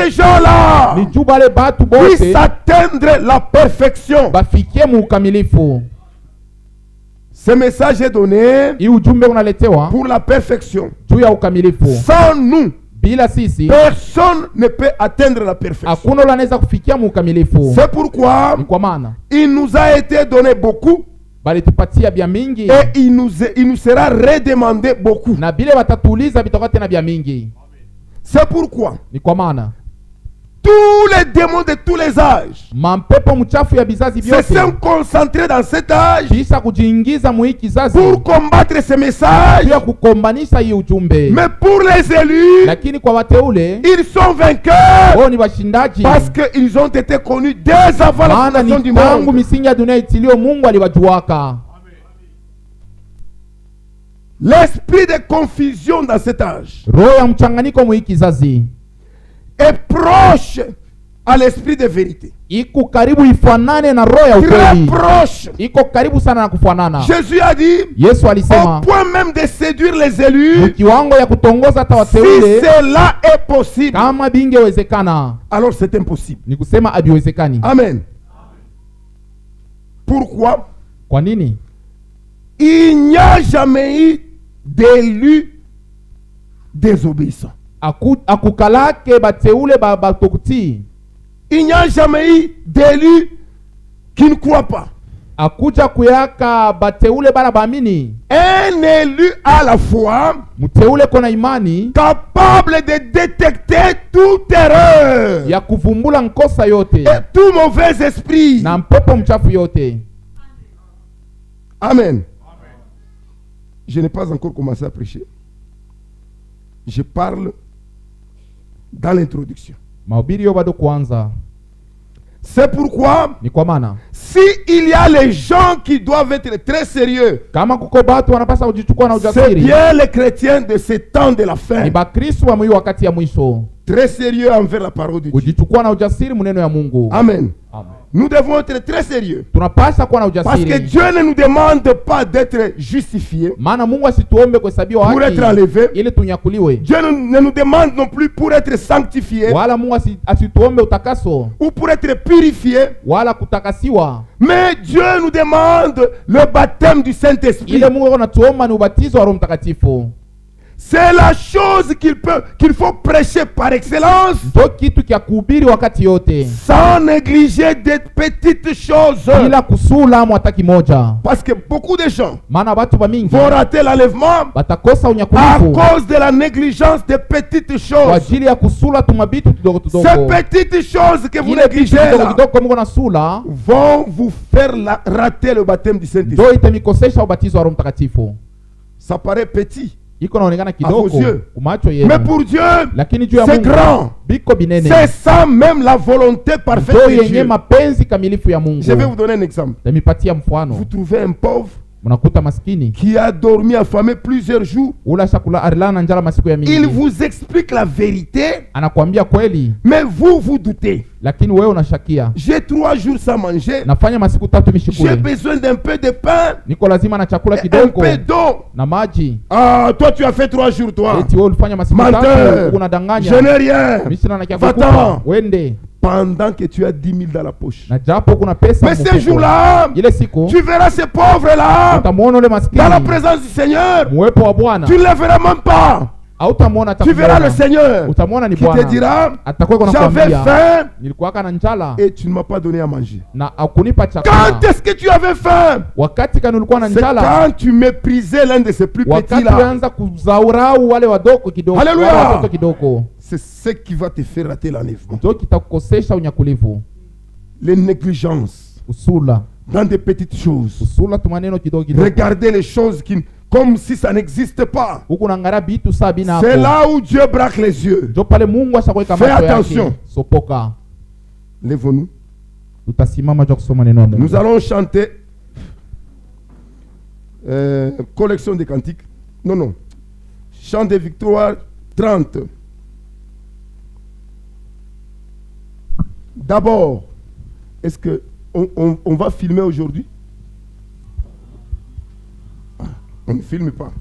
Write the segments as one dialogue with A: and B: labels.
A: ces gens-là puissent atteindre la perfection. Ce message est donné pour la perfection. Sans nous, personne ne peut atteindre la perfection. C'est pourquoi il nous a été donné beaucoup et il nous sera redemandé beaucoup. C'est pourquoi tous les démons de tous les âges se sont concentrés dans cet âge pour combattre ce message. Mais pour les élus, ils sont vainqueurs parce qu'ils ont été connus dès avant la fondation du monde. L'esprit de confusion dans cet âge est proche à l'esprit de vérité. Très proche. Jésus a dit au point même de séduire les élus, si cela est possible, alors c'est impossible. Amen. Pourquoi? Il n'y a jamais eu d'élus désobéissants. Il n'y a jamais eu d'élus qui ne croient pas. Un élu à la fois capable de détecter toute erreur et tout mauvais esprit. Amen. Je n'ai pas encore commencé à prêcher. Je parle dans l'introduction. C'est pourquoi si il y a les gens qui doivent être très sérieux, c'est bien les chrétiens de ce temps de la fin, très sérieux envers la parole de Dieu. Amen. Nous devons être très sérieux parce que Dieu ne nous demande pas d'être justifiés pour être enlevés. Dieu ne nous demande non plus pour être sanctifiés ou pour être purifiés. Mais Dieu nous demande le baptême du Saint-Esprit. C'est la chose qu'il faut prêcher par excellence, sans négliger des petites choses. Parce que beaucoup de gens vont rater l'enlèvement à cause de la négligence des petites choses. Ces petites choses que vous négligez là, vont vous faire rater le baptême du Saint-Esprit. Ça paraît petit à vos yeux, mais pour Dieu c'est grand. C'est ça même la volonté parfaite de Dieu. Je vais vous donner un exemple. Vous trouvez un pauvre qui a dormi affamé plusieurs jours. Il vous explique la vérité, mais vous doutez. J'ai 3 jours sans manger. J'ai besoin d'un peu de pain et un peu d'eau. Ah, toi tu as fait 3 jours, toi. Menteur, je n'ai rien. Va-t'en. Pendant que tu as 10 000 dans la poche. Mais ce jour-là, tu verras ces pauvres-là dans la présence du Seigneur. Tu ne les verras même pas. Tu verras le Seigneur qui te dira, j'avais faim et tu ne m'as pas donné à manger. Quand est-ce que tu avais faim? C'est quand tu méprisais l'un de ces plus petits là. Alléluia. C'est ce qui va te faire rater l'enlèvement. Les négligences dans des petites choses. Regardez les choses comme si ça n'existe pas. C'est là où Dieu braque les yeux. Fais attention. Lève-nous. Nous allons chanter collection des cantiques. Non. Chant des victoires 30. D'abord, est-ce que on va filmer aujourd'hui? On ne filme pas.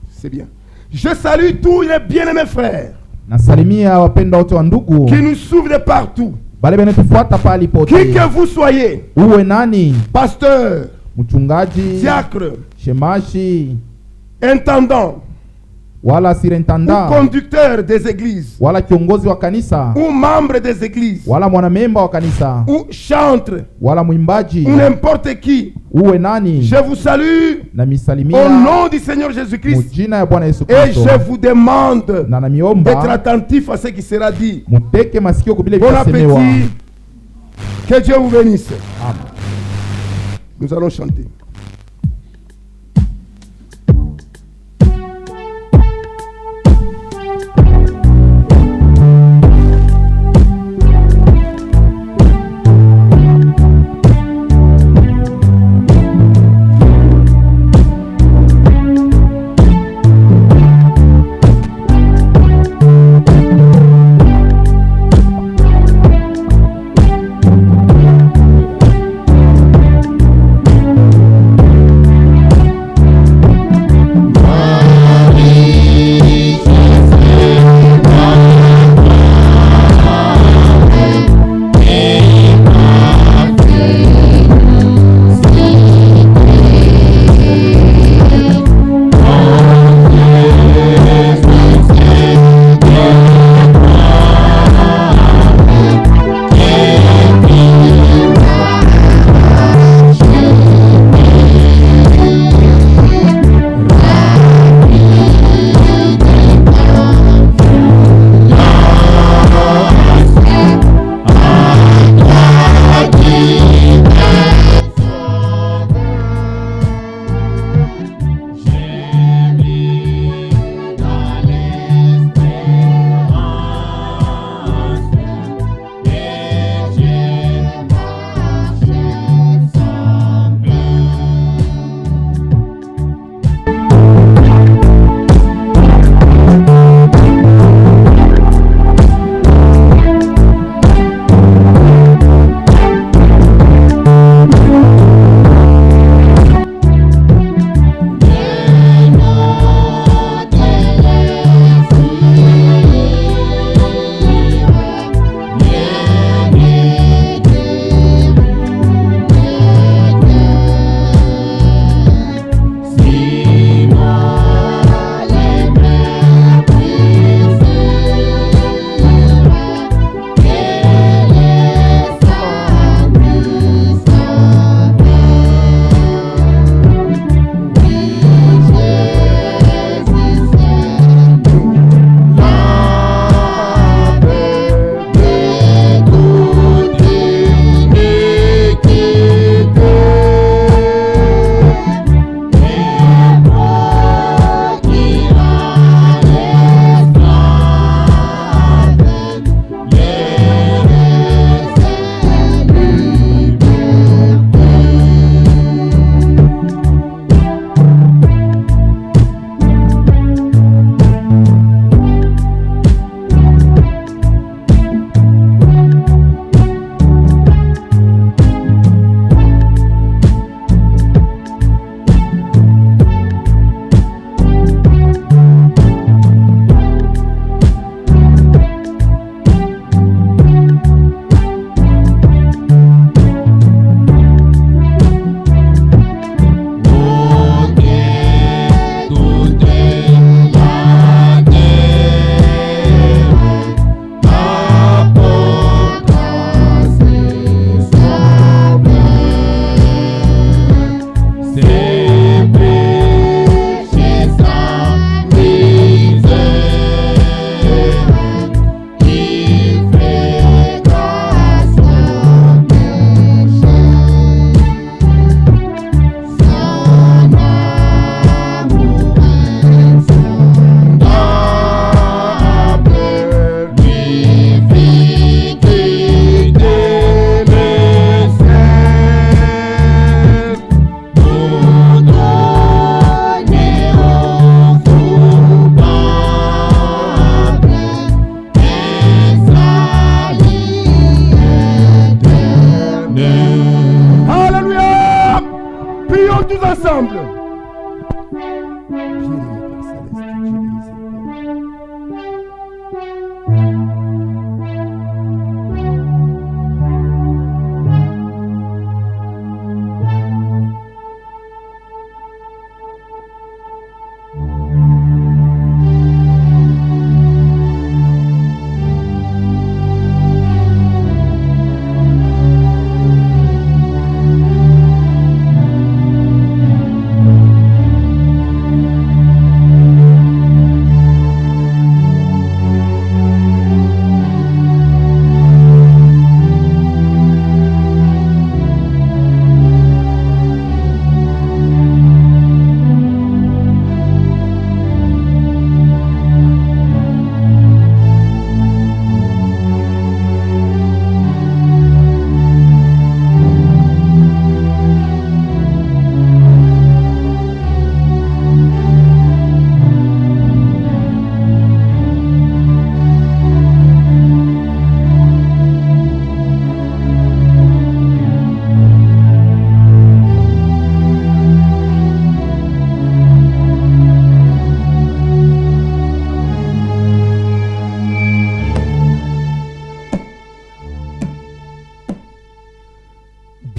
A: C'est bien. Je salue tous les bien-aimés frères Nasalimia wapendwa wote wa ndugu
B: qui nous suivent de partout.
A: Bale benetufuata pali pote.
B: Qui que vous soyez.
A: Uwe nani?
B: Pasteur,
A: mchungaji,
B: diacre,
A: shemashi,
B: intendant,
A: wala surintendant,
B: ou conducteur des églises,
A: wala kiongozi wa kanisa,
B: ou membre des églises,
A: wala mwanamemba wa kanisa,
B: ou chantre,
A: wala mwimbaji,
B: ou n'importe qui.
A: Uwe nani?
B: Je vous salue
A: na misalimia
B: au nom du Seigneur Jésus-Christ.
A: Mujina ya Bwana Yesu
B: Et
A: Kristo.
B: je vous demande
A: d'être
B: attentif à ce qui sera dit.
A: Muteke masikio kubile
B: Bon
A: vitasemewa.
B: appétit. Que Dieu vous bénisse.
A: Amen.
B: Nous allons chanter.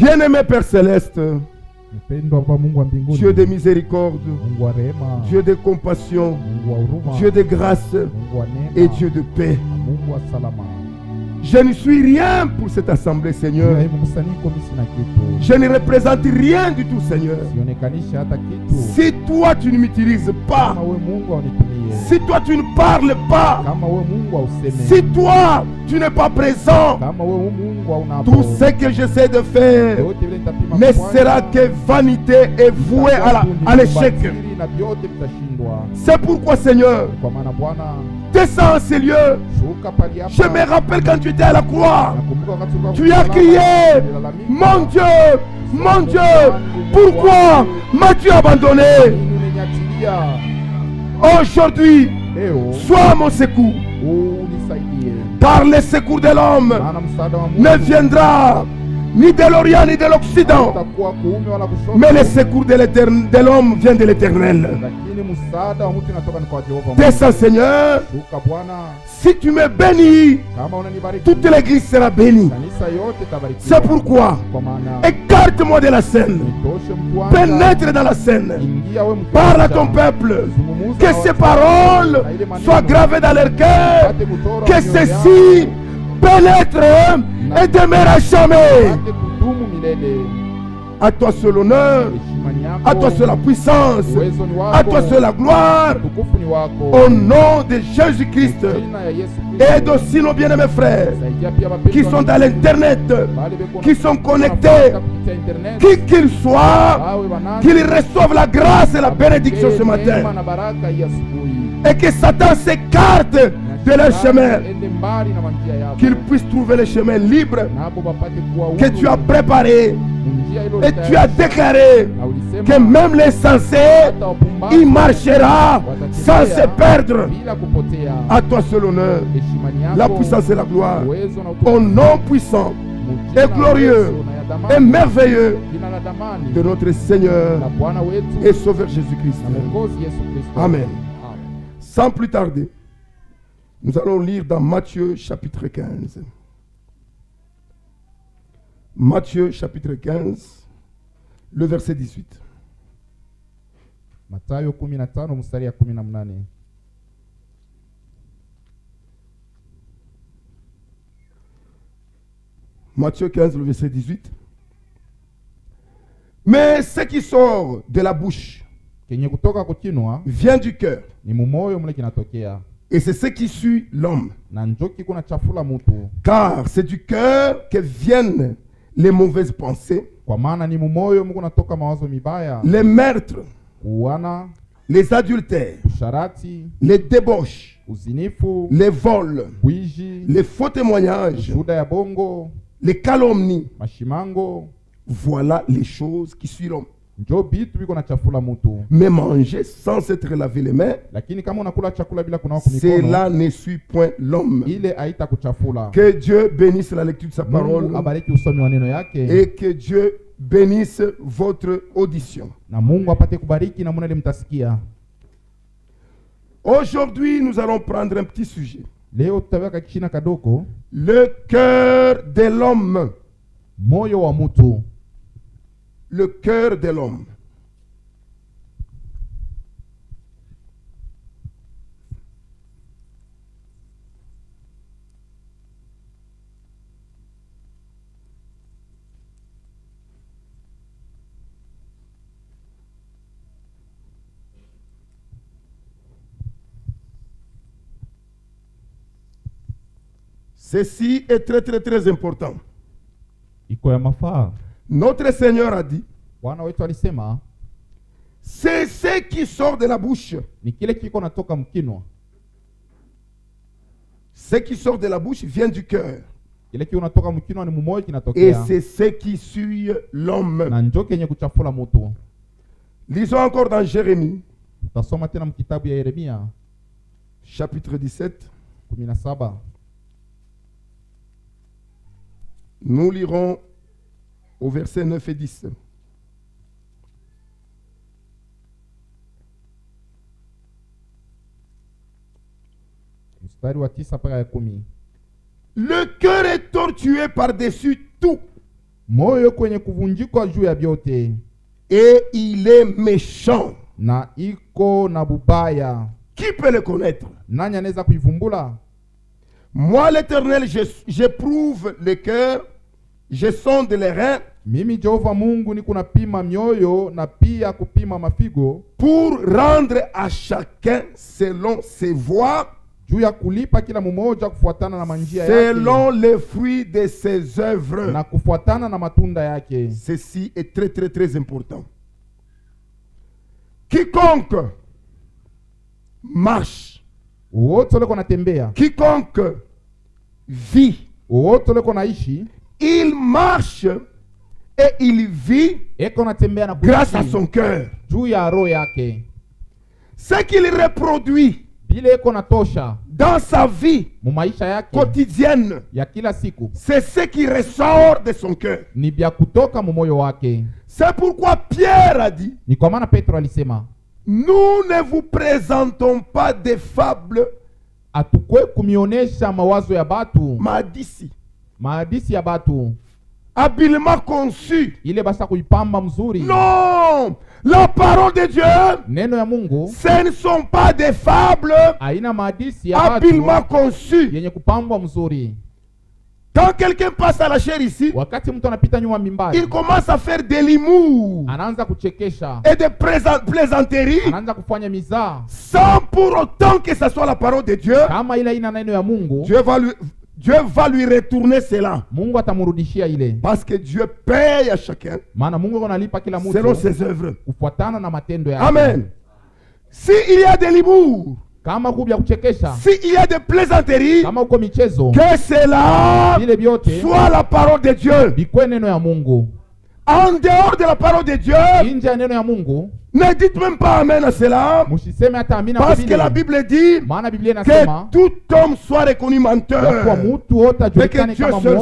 B: Bien-aimé Père Céleste, Dieu de miséricorde, Dieu de compassion, Dieu de grâce et Dieu de paix. Je ne suis rien pour cette assemblée, Seigneur. Je ne représente rien du tout, Seigneur. Si toi tu ne m'utilises pas, si toi tu ne parles pas, si toi tu n'es pas présent, tout ce que j'essaie de faire ne sera que vanité et voué à l'échec. C'est pourquoi, Seigneur, descends en ces lieux. Je me rappelle quand tu étais à la croix, tu as crié, mon Dieu, pourquoi m'as-tu abandonné? Aujourd'hui, sois mon secours. Par le secours de l'homme ne viendra ni de l'Orient ni de l'Occident, mais le secours de l'homme vient de l'Éternel. Descends, Seigneur. Si tu me bénis, toute l'église sera bénie. C'est pourquoi écarte-moi de la scène, pénètre dans la scène, parle à ton peuple, que ces paroles soient gravées dans leur cœur, que ceci pénètre et demeure à jamais. À toi seul l'honneur, à toi seul la puissance, à toi seul la gloire. Au nom de Jésus-Christ. Aide aussi nos bien-aimés frères qui sont dans l'internet, qui sont connectés, qui qu'ils soient, qu'ils reçoivent la grâce et la bénédiction ce matin. Et que Satan s'écarte de leur chemin, qu'ils puissent trouver le chemin libre que tu as préparé. Et tu as déclaré que même l'insensé, il marchera sans se perdre. À toi seul l'honneur, la puissance et la gloire. Au nom puissant et glorieux et merveilleux de notre Seigneur et Sauveur Jésus-Christ. Amen. Sans plus tarder, nous allons lire dans Matthieu chapitre 15. Matthieu chapitre 15, le verset 18.
A: Mathayo 15 mstari ya 18.
B: Matthieu 15, le verset 18. Mais ce qui sort de la bouche vient du cœur. Et c'est ce qui suit l'homme. Car c'est du cœur que viennent les mauvaises pensées, les meurtres, les adultères, les débauches, les vols, les faux témoignages, les calomnies. Voilà les choses qui suivent l'homme. Mais manger sans s'être lavé les mains, cela ne suit point l'homme. Que Dieu bénisse la lecture de sa parole et que Dieu bénisse votre audition. Aujourd'hui, nous allons prendre un petit sujet. Le cœur de l'homme. Le cœur de l'homme. Ceci est très très très important. Notre Seigneur a dit, c'est ce qui sort de la bouche. Ce qui sort de la bouche vient du cœur. Et c'est ce qui suit l'homme. Lisons encore dans Jérémie, chapitre 17. Nous lirons au verset 9 et 10.
A: mstari wa 9 mpaka 10.
B: Le cœur est tortué par-dessus tout. Et
A: moyo kwenye kuvunjika juu ya vyote,
B: et il est méchant.
A: Na iko na bubaya.
B: Qui peut le connaître?
A: Nani anaweza kuivumbula?
B: Moi l'Éternel, j'éprouve le cœur, je sonde les reins.
A: Mimi Jehova Mungu niko napima mioyo na pia kupima mafigo,
B: pour rendre à chacun selon ses voies,
A: juu ya kulipa kila mmoja kufuatana na manjia yake,
B: selon les fruits de ses œuvres,
A: na kufuatana na matunda yake.
B: Ceci est très très très important. Quiconque marche,
A: wote leko natembea,
B: quiconque vit,
A: wote leko naishi,
B: il marche et il vit grâce à son cœur. Ce qu'il reproduit dans sa vie quotidienne, c'est ce qui ressort de son cœur. C'est pourquoi Pierre a dit, nous ne vous présentons pas des fables
A: maadisi ya batu
B: habilement conçu.
A: Non,
B: la parole de Dieu,
A: neno ya Mungu,
B: ce ne sont pas des fables habilement conçues. Quand quelqu'un passe à la chair ici, il commence à faire de l'humour et des plaisanteries sans pour autant que ce soit la parole de Dieu. Dieu va lui retourner cela. Parce que Dieu paye à chacun selon ses œuvres. Amen. S'il y a de l'humour, s'il y a des plaisanteries, que cela soit la parole de Dieu. En dehors de la parole de Dieu, ne dites même pas amen à cela, parce que la Bible dit que tout homme soit reconnu menteur et que Dieu seul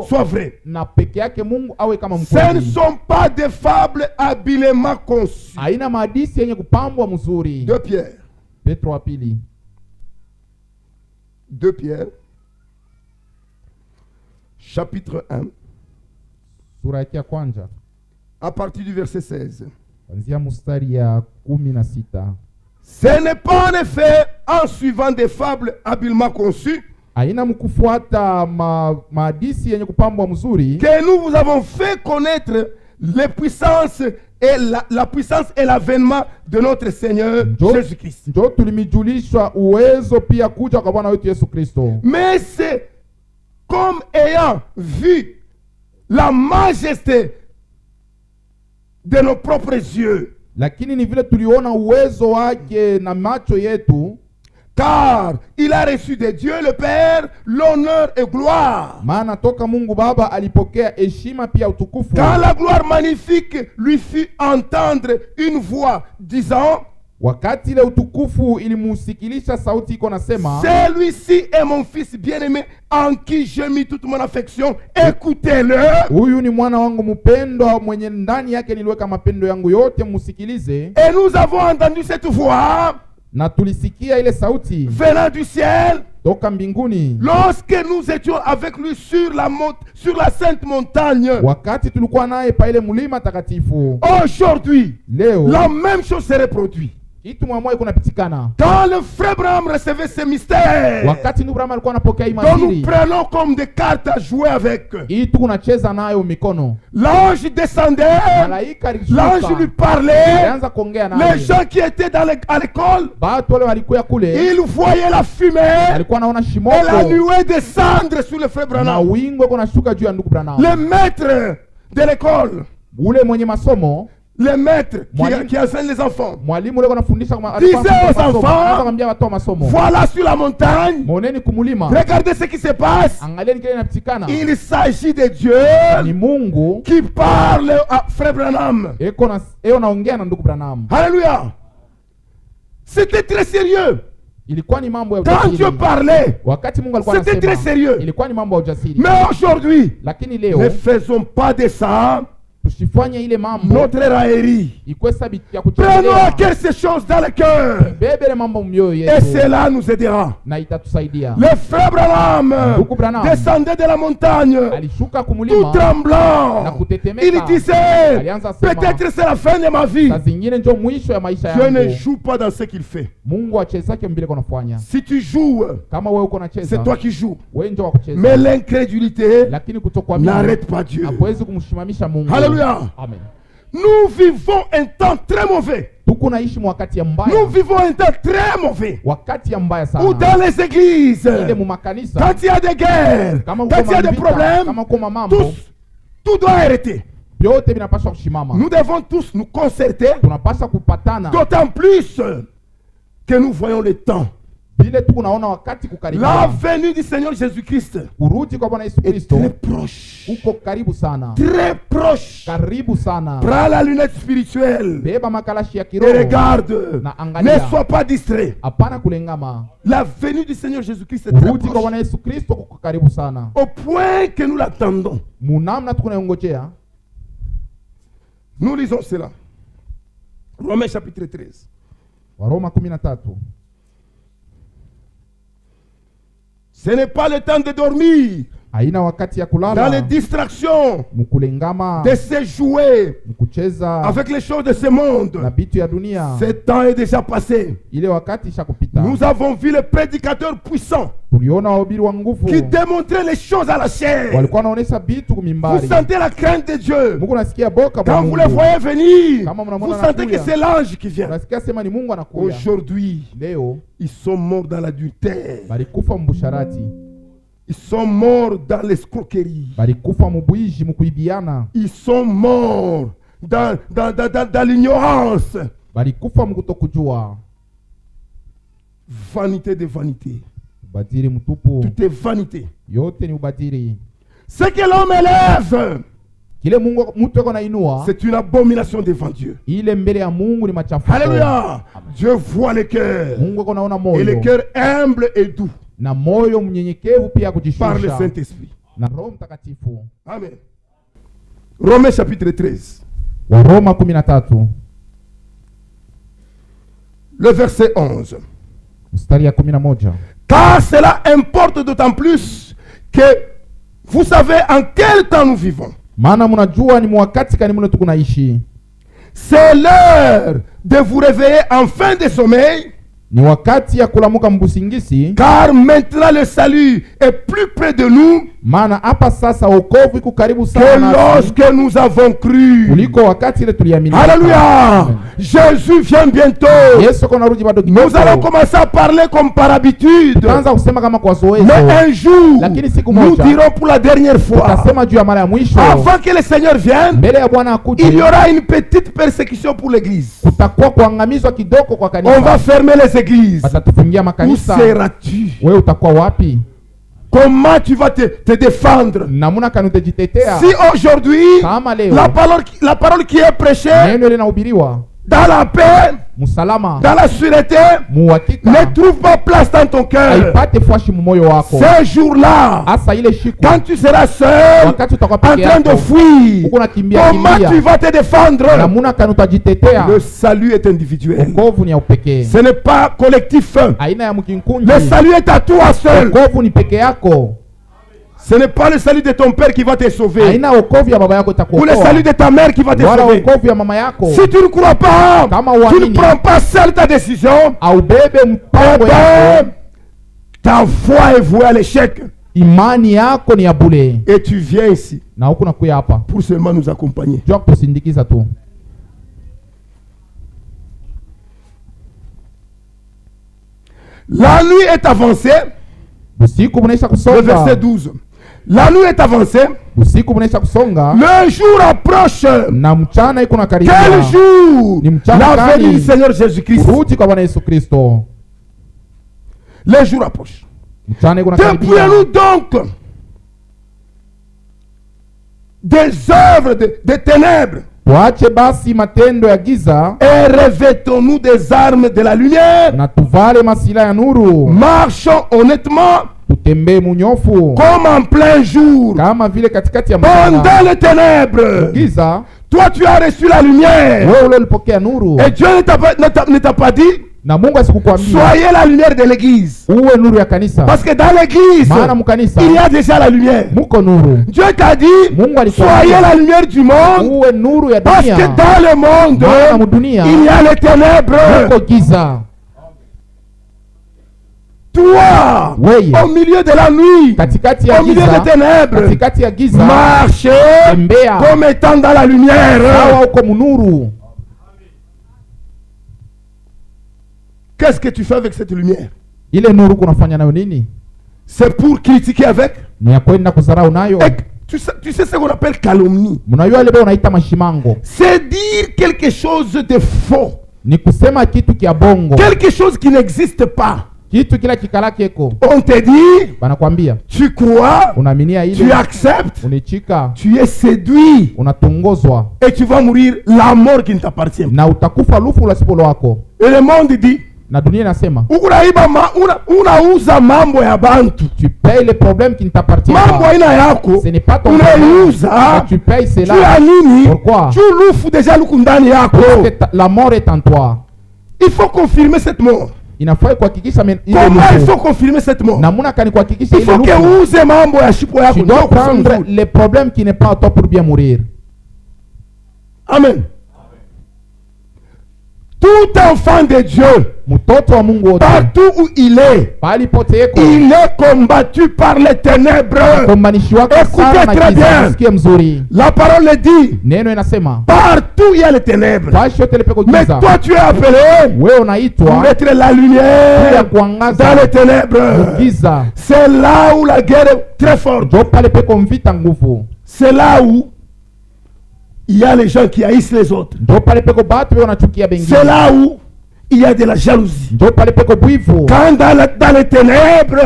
B: soit vrai. Ce ne sont pas des fables habilement conçues. 2 Pierre 2 Pierre chapitre 1 à partir du verset 16. Ce n'est pas en effet en suivant des fables habilement conçues que nous vous avons fait connaître les puissances et la puissance et l'avènement de notre Seigneur Jésus-Christ. Mais c'est comme ayant vu la majesté de nos propres yeux. Car il a reçu de Dieu le Père l'honneur et gloire. Quand la gloire magnifique lui fit entendre une voix disant, celui-ci est mon fils bien-aimé en qui j'ai mis toute mon affection, écoutez-le. Et nous avons entendu cette voix venant du ciel lorsque nous étions avec lui sur la sainte montagne. Aujourd'hui, la même chose se reproduit. Quand le frère Branham recevait ces mystères dont nous prenons comme des cartes à jouer avec, l'ange descendait, l'ange lui parlait. Les gens qui étaient à l'école, ils voyaient la fumée et la nuée descendre sur le frère Branham. Le maître de l'école, les maîtres qui enseignent les enfants disaient aux enfants, voilà sur la montagne, regardez ce qui se passe. Il s'agit de Dieu qui parle à frère Branham. Alléluia. C'était très sérieux. Quand Dieu parlait, c'était très sérieux. Mais aujourd'hui, ne faisons pas de ça
A: tusifanye ile mambo
B: notre raillerie. Prenons à cœur ces choses dans le cœur, et cela nous aidera. Le frère Branham descendait de la montagne tout tremblant. Il disait, peut-être c'est la fin de ma vie. Dieu ne joue pas dans ce qu'il fait. Si tu joues, c'est toi qui joues. Mais l'incrédulité n'arrête pas Dieu. Alléluia.
A: Amen.
B: Nous vivons un temps très mauvais. Nous vivons un temps très mauvais. Ou dans les églises, quand il y a des guerres, quand il y a des problèmes, tout doit arrêter. Nous devons tous nous concerter, d'autant plus que nous voyons le temps. La venue du Seigneur Jésus-Christ est très proche. Très proche. Prends la lunette spirituelle et regarde. Ne sois pas distrait. La venue du Seigneur Jésus-Christ est très proche. Au point que nous l'attendons. Nous lisons cela. Romains chapitre 13. Ce n'est pas le temps de dormir. Dans les distractions de se jouer avec les choses de ce monde. Ce temps est déjà passé. Nous avons vu le prédicateur puissant qui démontrait les choses à la chair. Vous sentez la crainte de Dieu. Quand vous le voyez venir, vous sentez que c'est l'ange qui vient. Aujourd'hui, ils sont morts dans l'adultère. Ils sont morts dans l'escroquerie. Ils sont morts dans l'ignorance. Vanité de vanité. Tout est vanité. Ce que l'homme élève, c'est une abomination devant Dieu. Alléluia. Dieu voit le cœur. Et le cœur humble et doux. Par le Saint-Esprit. Amen. Romains chapitre 13. Le verset 11. Car cela importe d'autant plus que vous savez en quel temps nous vivons. C'est l'heure de vous réveiller en fin de sommeil. Car maintenant le salut est plus près de nous que lorsque nous avons cru. Alléluia. Jésus vient bientôt. Nous allons commencer à parler comme par habitude. Mais un jour, nous dirons pour la dernière fois, avant que le Seigneur vienne, il y aura une petite persécution pour l'église. On va fermer les églises. Où seras-tu? Comment tu vas te défendre? Si aujourd'hui la parole qui est prêchée dans la paix, dans la sûreté, ne trouve pas place dans ton cœur, ce jour-là, quand tu seras seul, en train de fuir, comment tu vas te défendre? Le salut est individuel. Ce n'est pas collectif. Le salut est à toi seul. Ce n'est pas le salut de ton père qui va te sauver, ou le salut de ta mère qui va te sauver. Si tu ne crois pas, tu ne prends pas seul ta décision, ta foi est vouée à l'échec. Et tu viens ici pour seulement nous accompagner. La nuit est avancée. Le verset 12. La nuit est avancée. Le jour approche. Quel jour? La venue du Seigneur Jésus-Christ. Le jour approche. Dépouillons-nous donc des œuvres des ténèbres. Et revêtons-nous des armes de la lumière. Marchons honnêtement comme en plein jour. Pendant les ténèbres, Toi, tu as reçu la lumière. Et Dieu ne t'a pas dit, soyez la lumière de l'église. Parce que dans l'église, il y a déjà la lumière. Dieu t'a dit, soyez la lumière du monde. Parce que dans le monde, il y a les ténèbres. Toi, au milieu de la nuit, au milieu des ténèbres, marchez comme étant dans la lumière. Qu'est-ce que tu fais avec cette lumière? C'est pour critiquer avec? Tu sais ce qu'on appelle calomnie. C'est dire quelque chose de faux. Quelque chose qui n'existe pas. On te dit, tu crois, tu acceptes, tu es séduit et tu vas mourir la mort qui ne t'appartient pas. Et le monde dit, unauza mambo ya bantu.
A: Tu payes les problèmes qui ne t'appartiennent pas.
B: Mambo ina yako.
A: Ce n'est pas ton problème. Tu payes cela. Pourquoi?
B: Tu lufu déjà ndani yako.
A: La mort est en toi.
B: Il faut confirmer cette mort. Comment il faut confirmer cette mort? Il faut que uze mambo ya shipo yako.
A: Tu dois prendre les problèmes qui n'est pas à toi pour bien mourir.
B: Amen. Tout enfant de Dieu, partout où il est combattu par les ténèbres. Écoutez très bien. La parole dit, partout il y a les ténèbres. Mais toi tu es appelé pour être la lumière dans les ténèbres. C'est là où la guerre est très forte. C'est là où il y a les gens qui haïssent les autres. C'est là où il y a de la jalousie. Quand dans les ténèbres,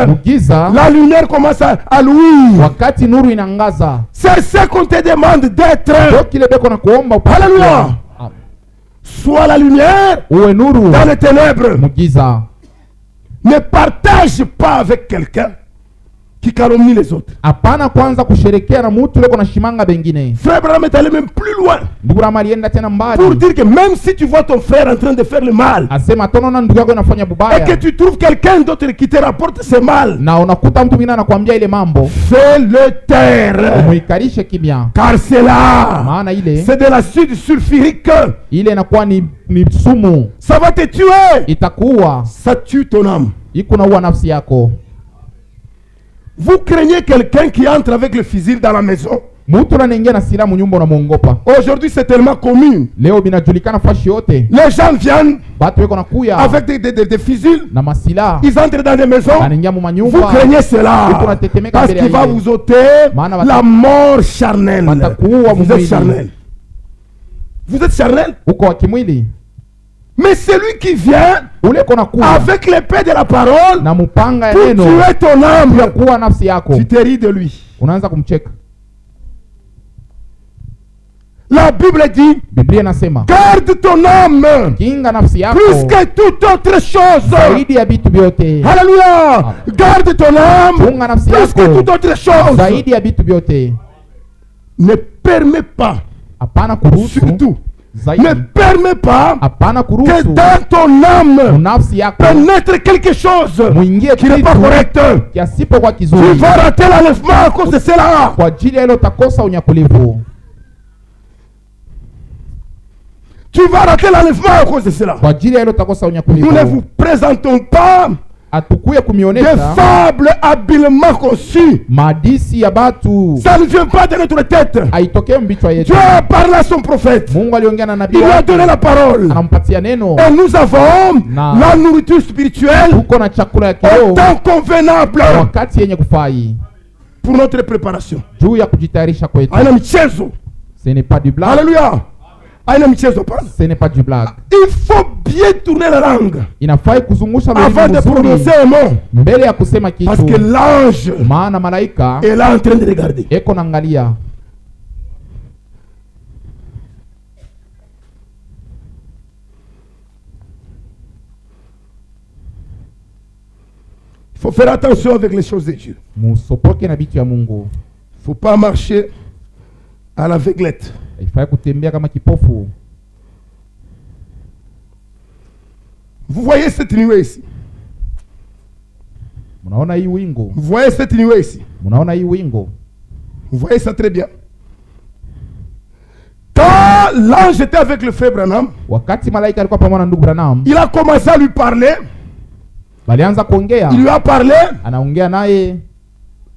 B: la lumière commence à louer. C'est ce qu'on te demande d'être. Alléluia. Sois la lumière dans les ténèbres. Ne partage pas avec quelqu'un qui calomnie les autres. Frère Branham est allé même plus loin pour dire que même si tu vois ton frère en train de faire le mal et que tu trouves quelqu'un d'autre qui te rapporte ce mal, fais-le taire, car c'est là, c'est de l'acide sulfurique. Ça va te tuer. Ça tue ton âme. Vous craignez quelqu'un qui entre avec le fusil dans la maison. Aujourd'hui c'est tellement commun. Les gens viennent avec des fusils. Ils entrent dans des maisons. Vous craignez cela parce qu'il va vous ôter la mort charnelle. Vous êtes charnel. Vous êtes charnel. Mais celui qui vient avec l'épée de la parole pour tuer ton âme, tu te ris de lui. La Bible dit, garde ton âme plus que toute autre chose. Alléluia. Garde ton âme plus que toute autre chose. Ne permets pas, surtout, ne permets pas que dans ton âme pénètre quelque chose qui n'est pas correct. Tu vas rater l'enlèvement à cause de cela. Tu vas rater l'enlèvement à cause de cela. Nous ne vous présentons pas des fables habilement conçues. Ça ne vient pas de notre tête. Dieu a parlé à son prophète. Il lui a donné la parole. Et nous avons la nourriture spirituelle au temps convenable pour notre préparation.
A: Ce n'est pas du blague.
B: Alléluia.
A: Ce n'est pas du blague.
B: Il faut bien tourner la langue avant de prononcer un mot. Parce que l'ange est là en train de regarder. Il faut faire attention avec les choses de Dieu. Il ne faut pas marcher à l'aveuglette.
A: Haifai kutembea kama kipofu.
B: Vous voyez cette nuée ici?
A: Munaona hii wingu?
B: Vous voyez cette nuée ici?
A: Munaona hii wingu?
B: Vous voyez ça très bien. Quand l'ange était avec le frère Branham,
A: wakati malaika alikuwa pamoja na ndugu Branham,
B: il a commencé à lui parler.
A: Balianza kuongea.
B: Il lui a parlé.
A: Anaongea naye.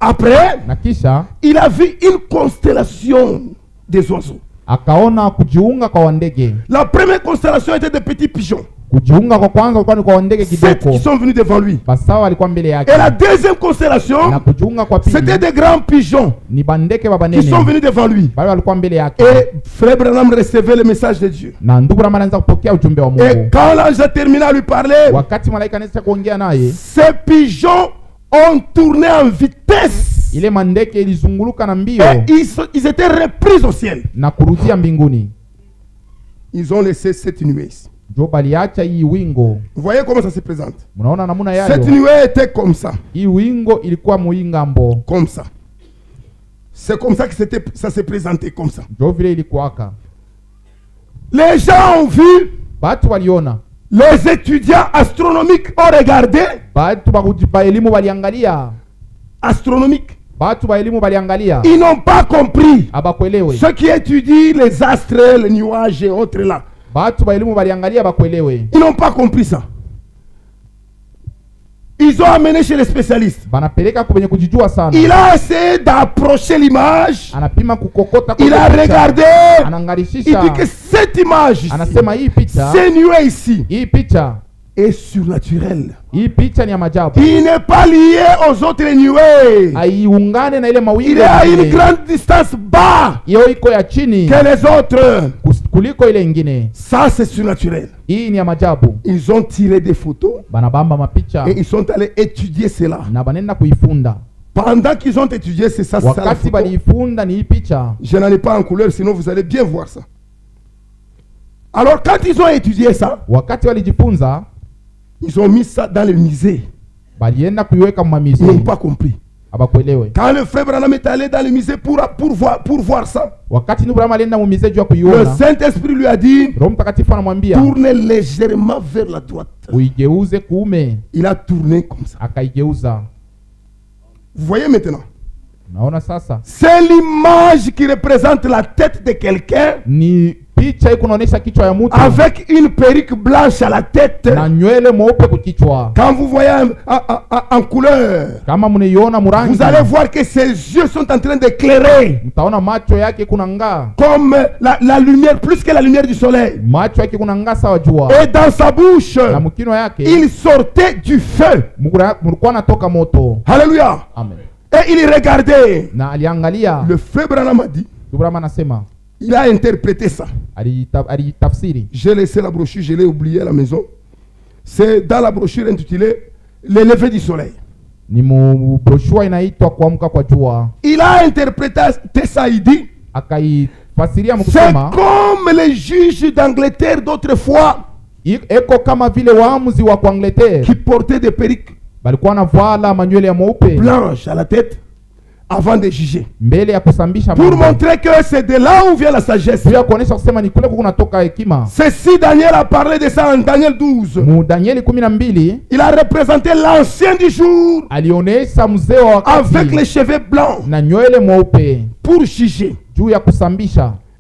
B: Après,
A: na kisha
B: il a vu une constellation des oiseaux.
A: Akaona kujiunga kwa ndege.
B: La première constellation était des petits pigeons.
A: Kujiunga kwa kwanza ulikuwa ni kwa ndege kidogo.
B: 7 qui sont venus devant lui.
A: Basawa alikuwa mbele yake.
B: Et la deuxième constellation,
A: na kujiunga kwa pili,
B: c'était des grands pigeons.
A: Ni bandeke babanene.
B: Qui sont venus devant lui.
A: Bale walikuwa mbele yake.
B: Et frère Branham recevait le message de Dieu.
A: Na ndugu Branham anaanza kupokea ujumbe wa Mungu.
B: Et quand l'ange a terminé à lui parler,
A: wakati malaika anaanza kuongea naye,
B: ces pigeons ont tourné en vitesse.
A: Ile mandeke ilizunguluka na mbio.
B: Et ils étaient repris au ciel.
A: Na kurudia mbinguni.
B: Ils ont laissé cette nuée ici.
A: Jo baliacha hii wingo.
B: Vous voyez comment ça se présente?
A: Munaona namuna yayo.
B: Cette nuée était comme ça.
A: Hii wingo ilikuwa muingambo.
B: Comme ça. C'est comme ça que ça s'est présenté comme ça.
A: Jo vile ilikuwaka.
B: Les gens ont vu.
A: Batu waliona.
B: Les étudiants astronomiques ont regardé.
A: Batu ba elimu waliangalia.
B: Astronomique.
A: Batu ba elimu waliangalia.
B: Ils n'ont pas compris.
A: Abakuelewe.
B: Ceux qui étudient les astres, les nuages et autres là.
A: Batu ba elimu waliangalia abakuelewe.
B: Ils n'ont pas compris ça. Ils ont amené chez les spécialistes.
A: Banapeleka kwenye kujijua sana.
B: Il a essayé d'approcher l'image.
A: Anapima kukokota.
B: Il a regardé.
A: Anangarishisha.
B: Il dit que cette image,
A: anasema hii picha,
B: cette nuée ici,
A: hii picha
B: est surnaturelle.
A: Hii picha ni ya maajabu.
B: Il n'est pas lié aux autres nuées.
A: Haiungane na ile mawingu.
B: Il est à une grande distance bas.
A: Hiyo iko ya chini
B: que les autres.
A: Kuliko ile ingine.
B: Ça c'est surnaturel.
A: Hii ni ya maajabu.
B: Ils ont tiré des photos.
A: Banabamba mapicha.
B: Et ils sont allés étudier cela.
A: Na banenda kuifunda.
B: Pendant qu'ils ont étudié, c'est ça.
A: Wakati baliifunda ni hii picha.
B: Je n'en ai pas en couleur, sinon vous allez bien voir ça. Alors quand ils ont étudié ça,
A: wakati walijifunza,
B: ils ont mis ça dans le musée.
A: Balienda kuiweka mu musée.
B: Ils n'ont pas compris.
A: Abakuelewe.
B: Quand le frère Branham est allé dans le musée pour voir ça,
A: wakati Branham alienda mu musée jua kuiona,
B: le Saint-Esprit lui a dit,
A: Roho Mtakatifu anamwambia,
B: tourne légèrement vers la droite.
A: Uigeuze kuume.
B: Il a tourné comme ça.
A: Akaigeuza.
B: Vous voyez maintenant?
A: Naona sasa.
B: C'est l'image qui représente la tête de quelqu'un.
A: Ni picha iko inaonyesha kichwa ya mtu
B: avec une perruque blanche à la tête.
A: Na nywele mweupe kwa kichwa.
B: Quand vous voyez en couleur,
A: kama mnaiona murangi,
B: vous allez voir que ses yeux sont en train d'éclairer.
A: Mtaona macho yake kuna ng'aa.
B: Comme la lumière, plus que la lumière du soleil.
A: Macho yake kuna ng'aa sawa jua.
B: Et dans sa bouche,
A: na mkino yake,
B: il sortait du feu.
A: Mulikuwa natoka moto.
B: Alléluia.
A: Amen.
B: Et il regardait.
A: Na aliangalia.
B: Le frère Branham a dit.
A: Branham anasema.
B: Il a interprété ça.
A: J'ai
B: laissé la brochure, je l'ai oublié à la maison. C'est dans la brochure intitulée Le lever du soleil. Il a interprété ça, il dit. C'est comme les juges d'Angleterre d'autrefois qui portaient des perruques blanches à la tête avant de juger. Pour montrer que c'est de là où vient la sagesse. Ceci, Daniel a parlé de ça en Daniel 12. Il a représenté l'ancien du jour avec les cheveux blancs pour juger.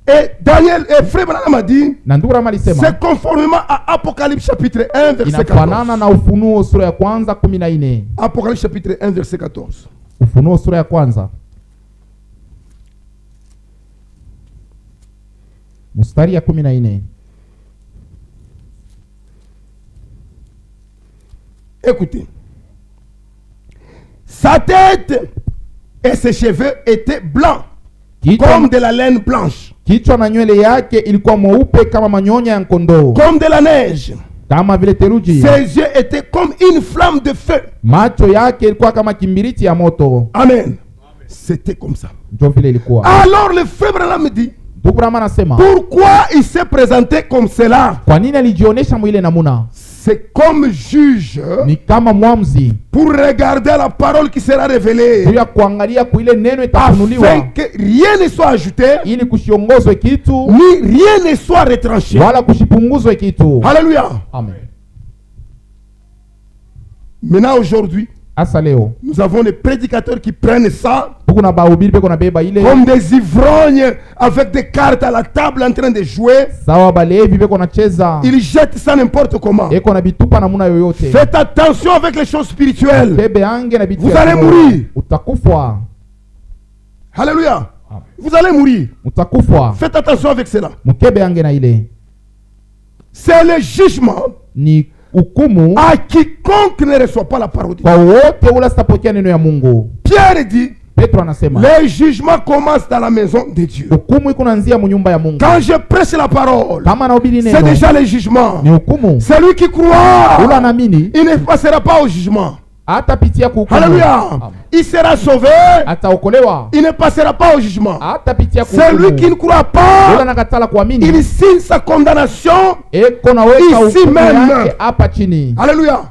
B: Et Daniel et frère Branham a dit, c'est conformément à Apocalypse chapitre 1 verset 14. Apocalypse chapitre 1 verset 14.
A: Ufunuo sura ya kwanza mstari ya 14.
B: Écoutez, sa tête et ses cheveux étaient blancs comme de la laine blanche,
A: kichwa na nywele yake ilikuwa mweupe kama manyonya ya kondoo,
B: comme de la neige.
A: Kama vile theluji.
B: Ses yeux étaient comme une flamme de feu.
A: Macho yake ilikuwa kama kimbiriti ya moto.
B: Amen. C'était comme ça.
A: Ndio vile ilikuwa.
B: Alors le frère Branham me dit,
A: Branham anasema,
B: pourquoi il s'est présenté comme cela?
A: Kwa nini alijionesha mwile namuna?
B: c'est comme juge
A: ni kama mwamuzi
B: pour regarder la parole qui sera révélée,
A: ya kuangalia kuile neno itafunuliwa,
B: afin que rien ne soit ajouté
A: ili kusiongozwe kitu
B: ni rien ne soit retranché,
A: wala kusipunguzwe kitu.
B: Alléluia.
A: Amen.
B: Maintenant aujourd'hui,
A: asa leo
B: nous avons des prédicateurs qui prennent ça
A: kuna bahubiri beko na beba ile
B: comme des ivrognes avec des cartes à la table en train de jouer.
A: Sawa balevi beko na cheza,
B: ils jettent ça n'importe comment.
A: Eko na bitupa namuna yoyote.
B: Faites attention avec les choses spirituelles.
A: Bebe ange na bitu.
B: Vous allez mourir.
A: Utakufa.
B: Alléluia. Vous allez mourir.
A: Utakufa.
B: Faites attention avec cela.
A: Mukebe ange na ile.
B: C'est le jugement
A: ni hukumu
B: à quiconque ne reçoit pas la parole de Dieu.
A: Kwa wote ula sitapokea neno ya Mungu.
B: Pierre dit,
A: Petro anasema,
B: le jugement commence dans la maison de Dieu.
A: Hukumu iko kuanzia mu nyumba ya Mungu.
B: Quand je prêche la parole,
A: kama nahubiri neno,
B: c'est déjà le jugement.
A: Ni hukumu.
B: Celui qui croit,
A: ula naamini,
B: il ne passera pas au jugement.
A: Atapitia kuhukumu.
B: Alléluia. Il sera sauvé.
A: Ataokolewa.
B: Il ne passera pas au jugement.
A: Atapitia kuhukumu.
B: Celui qui ne croit pas,
A: ula nakatala kuamini,
B: il signe sa condamnation
A: ici
B: même.
A: Hapa chini.
B: Alléluia.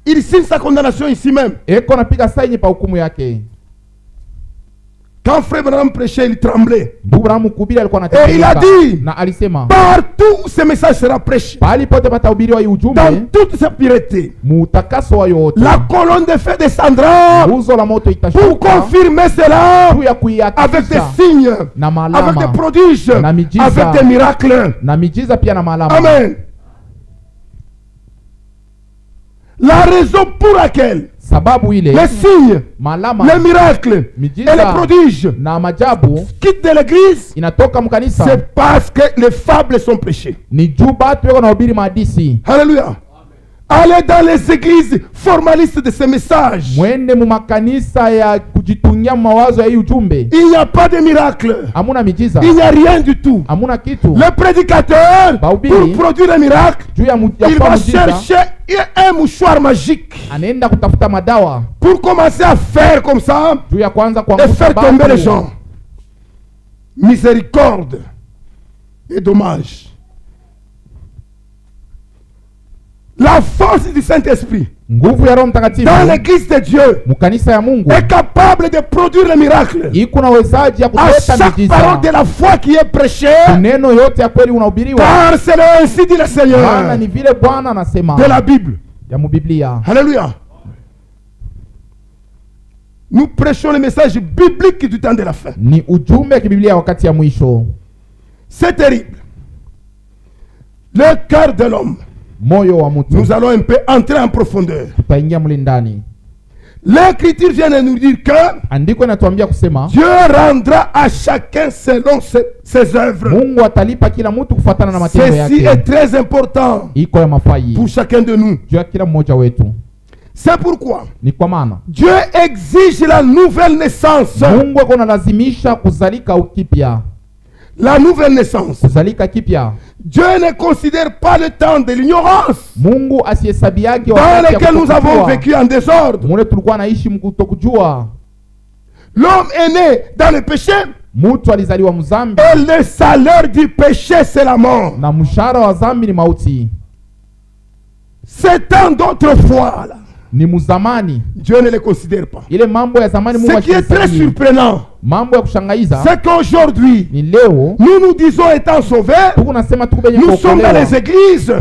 B: Il signe sa condamnation ici même.
A: Eko napiga saini pa hukumu yake.
B: Quand Frère Branham prêchait, il tremblait.
A: Et
B: il a dit,
A: partout
B: où ce message sera prêché,
A: dans
B: toute sa pureté, la colonne de feu descendra pour confirmer cela avec des signes, avec des prodiges, avec des miracles. Amen. La raison pour laquelle les signes, les miracles et les prodiges quittent de l'église, c'est parce que les fables sont prêchées. Alléluia. Allez dans les églises formalistes de ces messages. Il n'y a pas de miracle. Il n'y a rien du tout. Le prédicateur, pour produire un miracle, il va chercher un mouchoir magique pour commencer à faire comme ça et faire tomber les gens. Miséricorde et dommage. La force du Saint-Esprit dans l'église de Dieu est capable de produire le miracle. À chaque parole de la foi qui est prêchée, car c'est ainsi dit le Seigneur de la Bible. Alléluia. Nous prêchons le message biblique du temps de la fin. C'est terrible. Le cœur de l'homme. Nous allons un peu entrer en profondeur. L'Écriture vient de nous dire que Dieu rendra à chacun selon ses œuvres. Ceci est très important pour chacun de nous. C'est pourquoi Dieu exige la nouvelle naissance. La nouvelle naissance. Dieu ne considère pas le temps de l'ignorance dans lequel nous avons vécu en désordre. L'homme est né dans le péché. Et le salaire du péché, c'est la mort. C'est temps d'autrefois là. Dieu ne les considère pas. Ce qui est très surprenant, c'est qu'aujourd'hui, nous nous disons étant sauvés, nous sommes dans les églises,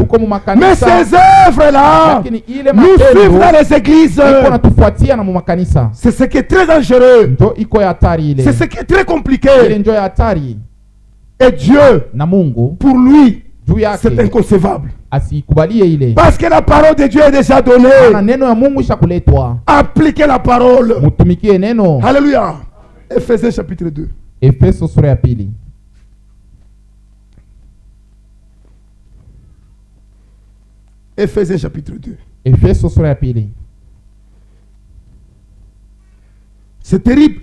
B: mais ces œuvres-là nous suivent dans les églises. C'est ce qui est très dangereux. C'est ce qui est très compliqué. Et Dieu, pour lui, c'est inconcevable. Parce que la parole de Dieu est déjà donnée. Appliquez la parole. Alléluia. Ephésiens chapitre 2. Ephésiens chapitre 2. C'est terrible.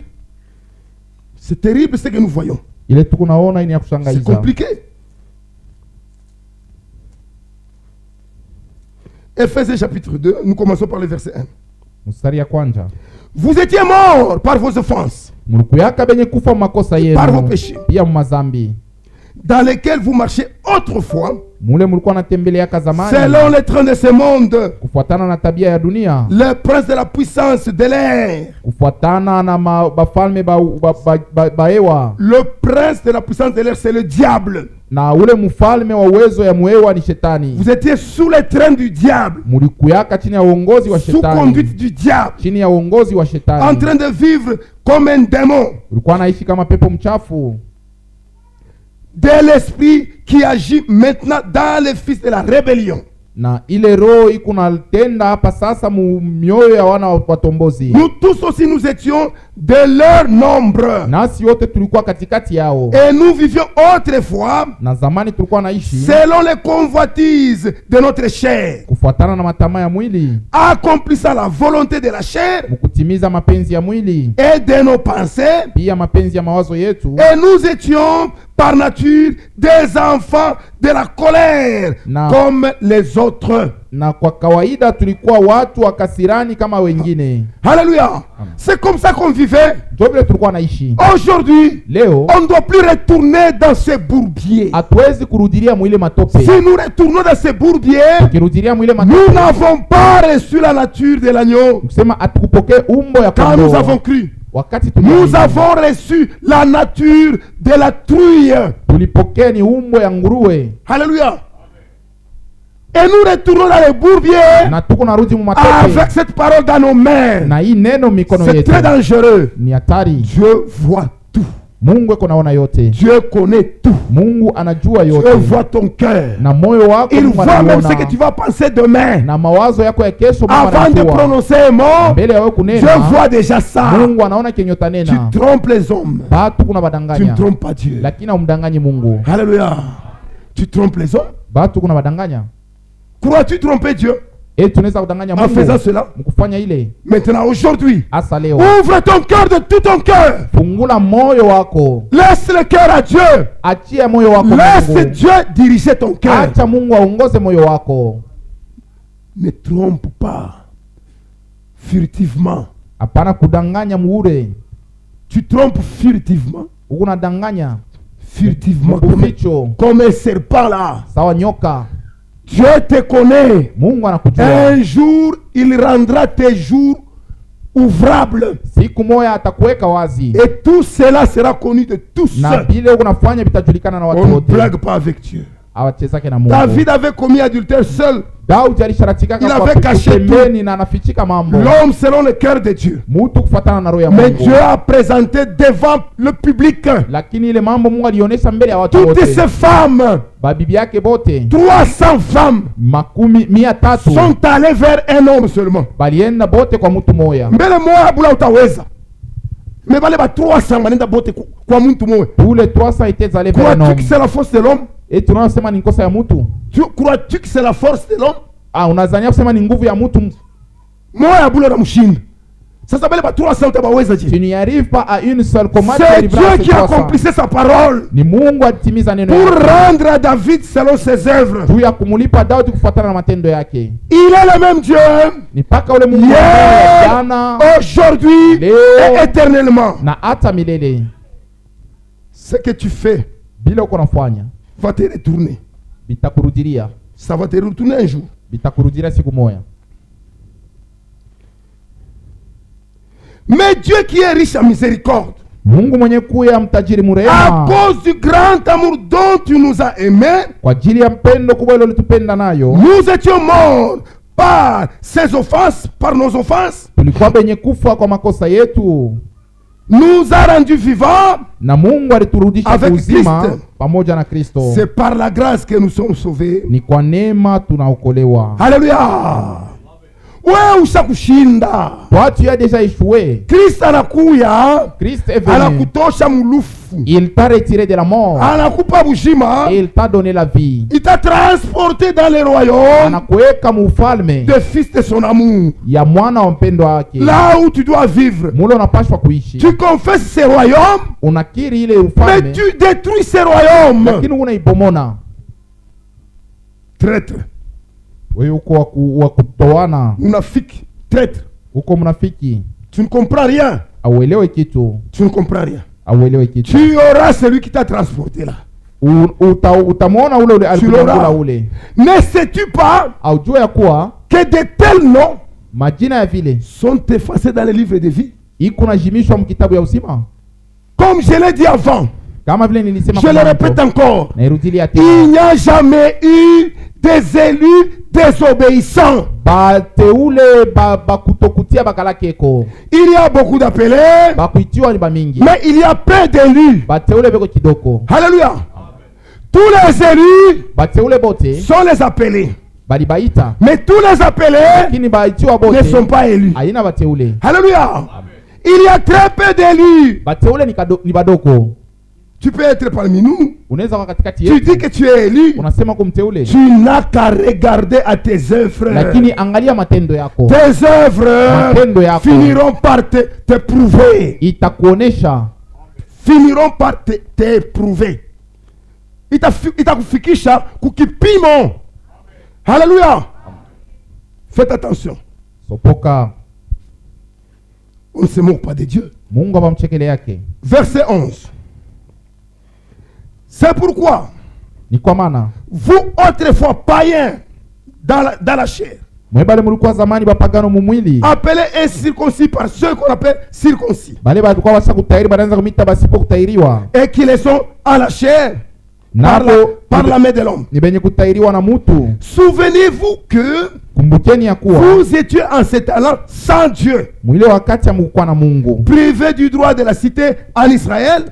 B: C'est terrible ce que nous voyons. C'est compliqué. Ephésiens chapitre 2, nous commençons par le verset 1. Vous étiez morts par vos offenses, par vos péchés, dans lesquels vous marchiez autrefois,
A: mule mulikuwa natembeleaka zamani,
B: selon les trains de ce monde,
A: kufuatana na tabia ya dunia,
B: le prince de la puissance de l'air,
A: kufuatana na bafalme baewa.
B: Le prince de la puissance de l'air, c'est le diable.
A: Na ule mfalme wa uwezo ya mwewa ni shetani.
B: Vous étiez sous les trains du diable,
A: mulikuyaka chini ya uongozi wa shetani,
B: sous conduite du diable,
A: chini ya uongozi wa shetani,
B: en train de vivre comme un démon.
A: Ulikuwa naishi kama pepo mchafu.
B: De l'esprit qui agit maintenant dans les fils de la rébellion.
A: Na ile roho iko natenda hapa sasa mioyo ya wana wa tombozi.
B: Nous tous aussi nous étions de leur nombre.
A: Nasi wote tulikuwa katikati yao.
B: Et nous vivions autrefois,
A: na zamani tulikuwa naishi
B: selon les convoitises de notre chair,
A: kufuatana na matamaa ya mwili,
B: accomplissant la volonté de la chair,
A: mkutimiza mapenzi ya mwili,
B: et de nos pensées,
A: pia mapenzi ya mawazo yetu.
B: Et nous étions par nature des enfants de la colère, comme les autres.
A: Na kwa kawaida tulikuwa watu wa kasirani kama wengine.
B: Alléluia. C'est comme ça qu'on vivait. Aujourd'hui, on ne doit plus retourner dans ces bourbiers. Si nous retournons dans ces bourbiers, nous n'avons pas reçu la nature de l'agneau. Quand nous avons cru, nous avons reçu la nature de la truie. Alléluia. Et nous retournons dans les bourbiers avec cette parole dans nos mains. C'est très dangereux. Dieu voit tout. Dieu connaît tout. Dieu voit ton cœur. Il voit même ce que tu vas penser demain. Avant de prononcer un mot, Dieu voit déjà ça. Tu trompes les hommes. Tu ne trompes pas Dieu. Alléluia. Tu trompes les hommes. Crois-tu tromper Dieu en faisant cela? Maintenant, aujourd'hui, ouvre ton cœur de tout ton cœur. Laisse le cœur à Dieu. Laisse Dieu diriger ton cœur. Ne trompe pas furtivement. Tu trompes furtivement. Furtivement, comme un serpent là. Dieu te connaît. Un jour, il rendra tes jours ouvrables. Et tout cela sera connu de tous. On ne blague pas avec Dieu. David avait commis adultère seul. Il avait caché tout. L'homme selon le cœur de Dieu. Mais Dieu a présenté devant le public toutes ces femmes. 300 femmes sont allées vers un homme seulement. Mais les 300 crois-tu que c'est la force de l'homme? Crois-tu que c'est la force de l'homme? Tu
A: n'y arrives pas à une seule commande.
B: C'est Dieu qui accomplissait sa parole pour rendre à David selon ses œuvres. Il est le même Dieu hier, aujourd'hui et éternellement. Ce que tu fais va te retourner. Ça va te retourner un jour. Mais Dieu qui est riche en miséricorde, à cause du grand amour dont tu nous as aimés, nous étions morts par ses offenses, par nos offenses, nous a rendus vivants avec Christ. C'est par la grâce que nous sommes sauvés. Alléluia. Wewe ushakushinda.
A: Toi tu as déjà échoué.
B: Christ anakuya.
A: Christ est venu.
B: Anakutosha mulufu.
A: Il t'a retiré de la mort.
B: Anakupa bushima.
A: Et il t'a donné la vie.
B: Il t'a transporté dans le royaume.
A: Anakuweka mufalme.
B: Des fils de son amour.
A: Ya mwana wa mpendo wake.
B: Là où tu dois vivre.
A: Mule unapaswa kuishi.
B: Tu confesses ce royaume.
A: Unakiri ile ufalme.
B: Mais tu détruis ce royaume.
A: Lakini unaibomona.
B: Traître.
A: Wewe uko wa kutoana.
B: Unafiki, traître.
A: Uko mnafiki.
B: Tu ne comprends rien.
A: Auelewe kitu.
B: Tu ne comprends rien.
A: Auelewe kitu.
B: Tu auras celui qui t'a transporté là.
A: Utamwona ule alikuwa ule.
B: Ne sais-tu pas
A: aujue ya kuwa
B: que de tels noms
A: majina ya vile
B: sont effacés dans le livre de vie?
A: iko najimishwa mkitabu ya uzima.
B: Comme je l'ai dit avant,
A: kama vile nilisema,
B: je le répète encore,
A: nairudilia tena,
B: il n'y a jamais eu des élus désobéissants.
A: Bateule bakutokutia bakalakeko.
B: Il y a beaucoup d'appelés,
A: bakuitiwa ni bamingi,
B: mais il y a peu d'élus.
A: Bateule beko kidoko.
B: Alléluia. Tous les élus
A: bateule bote
B: sont les appelés,
A: mais
B: tous les appelés ne sont pas élus. Alléluia. Il y a très peu d'élus. Tu peux être parmi nous. Tu dis que tu es élu. Tu n'as qu'à regarder à tes œuvres. Tes œuvres finiront par te prouver. Finiront par te prouver. Itakufikisha kukipimo. Alléluia. Faites attention. On ne se moque pas de Dieu. Verset 11. C'est pourquoi vous autrefois païens dans la chair, appelés incirconcis par ceux qu'on appelle circoncis, et qui les sont à la chair par la main de l'homme. Souvenez-vous que vous étiez en ce temps-là sans Dieu, privés du droit de la cité en Israël,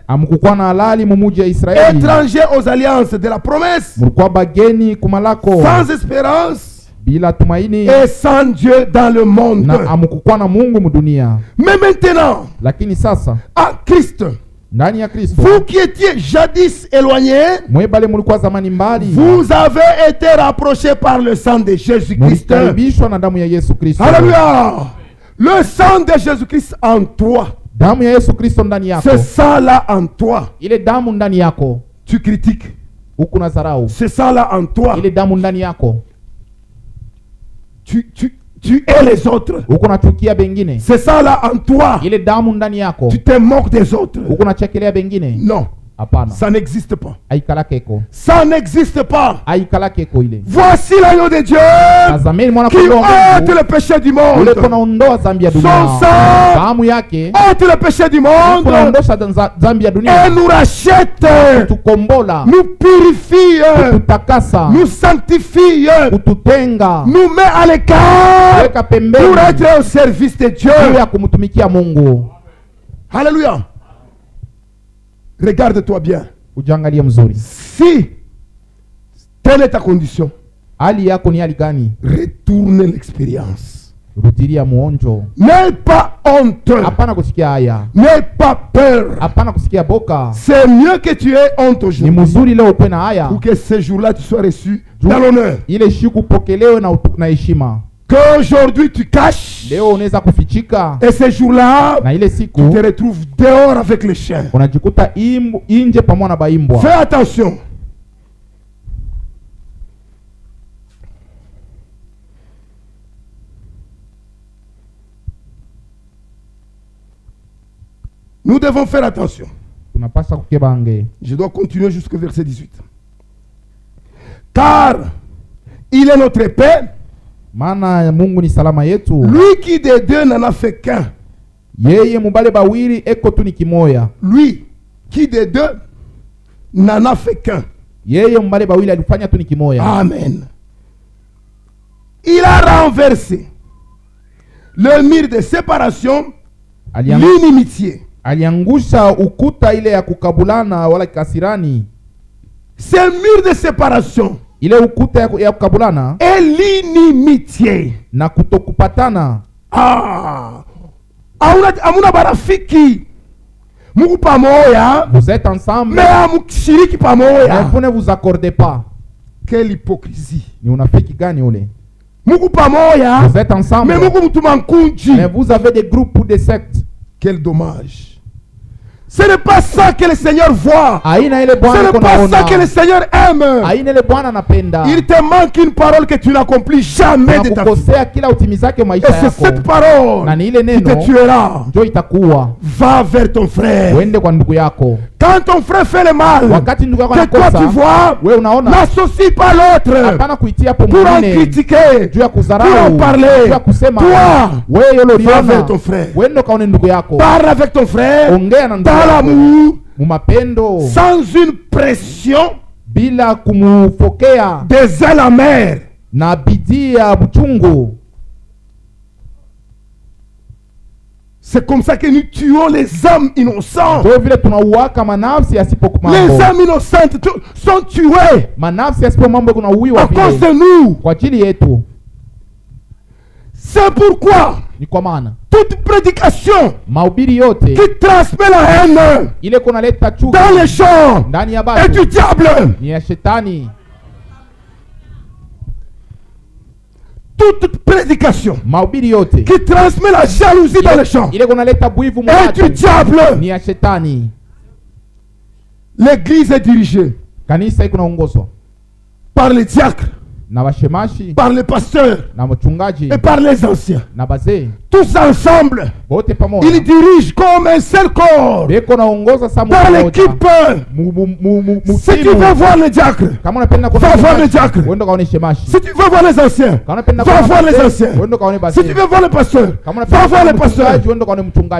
B: étrangers aux alliances de la promesse, sans espérance et sans Dieu dans le monde. Mais maintenant, en Christ, vous qui étiez jadis éloignés, vous avez été rapprochés par le sang de Jésus-Christ. Alléluia. Le sang de Jésus-Christ en toi. Ce sang-là en toi. Tu critiques. Ce sang-là en toi. Tu es les autres. C'est ça là en toi. Tu te moques des autres. Non. Ça n'existe pas. Ça n'existe pas. Voici l'agneau de Dieu qui ôte le péché du monde. Son sang ôte le péché du monde et nous rachète, nous purifie, nous sanctifie, nous met à l'écart pour être au service de Dieu. Alléluia. Regarde-toi bien. Si telle est ta condition, retourne l'expérience. N'aie pas honte. N'aie pas peur. C'est mieux que tu aies honte aujourd'hui ou que ce jour-là tu sois reçu dans l'honneur. Qu'aujourd'hui tu caches et ce jour-là tu te retrouves dehors avec les chiens. Fais attention. Nous devons faire attention. Je dois continuer jusqu'au verset 18. Car il est notre paix. Lui qui des deux n'en a fait qu'un. Lui qui des deux n'en a fait qu'un. Amen. Il a renversé le mur de séparation, l'inimitié. Ce mur de séparation
A: ile ukuta ya kukabulana
B: et l'inimitié
A: na kutokupatana.
B: Amuna barafiki Mungu pamoja,
A: vous êtes ensemble
B: mais amukishiriki pamoja,
A: mais vous ne vous accordez pas.
B: Quelle hypocrisie.
A: Ni unafiki gani ule?
B: Mungu pamoja,
A: vous êtes ensemble,
B: mais Mungu mtu mankunji,
A: mais vous avez des groupes ou des sectes.
B: Quel dommage. Ce n'est pas ça que le Seigneur voit. Ce n'est pas ça que le Seigneur aime. Il te manque une parole que tu n'accomplis jamais de ta vie. Et c'est cette parole qui te tuera. Va vers ton frère. Quand ton frère fait le mal, que toi tu vois, n'associe pas l'autre pour en critiquer, pour en parler. Toi, va vers ton frère. Parle avec ton frère dans l'amour, sans une pression, des ailes amères. C'est comme ça que nous tuons les âmes innocentes. Les âmes innocentes sont tuées à cause de nous. C'est pourquoi toute prédication qui transmet la haine dans les champs est du diable. Toute prédication qui transmet la jalousie dans les champs est du diable. L'église est dirigée par les diacres, par les pasteurs et par les anciens. Tous ensemble, ils dirigent comme un seul corps dans l'équipe. Si tu veux voir les diacres, va voir les diacres. Si tu veux voir les anciens, va voir les anciens. Si tu veux voir les pasteurs, va voir les pasteurs.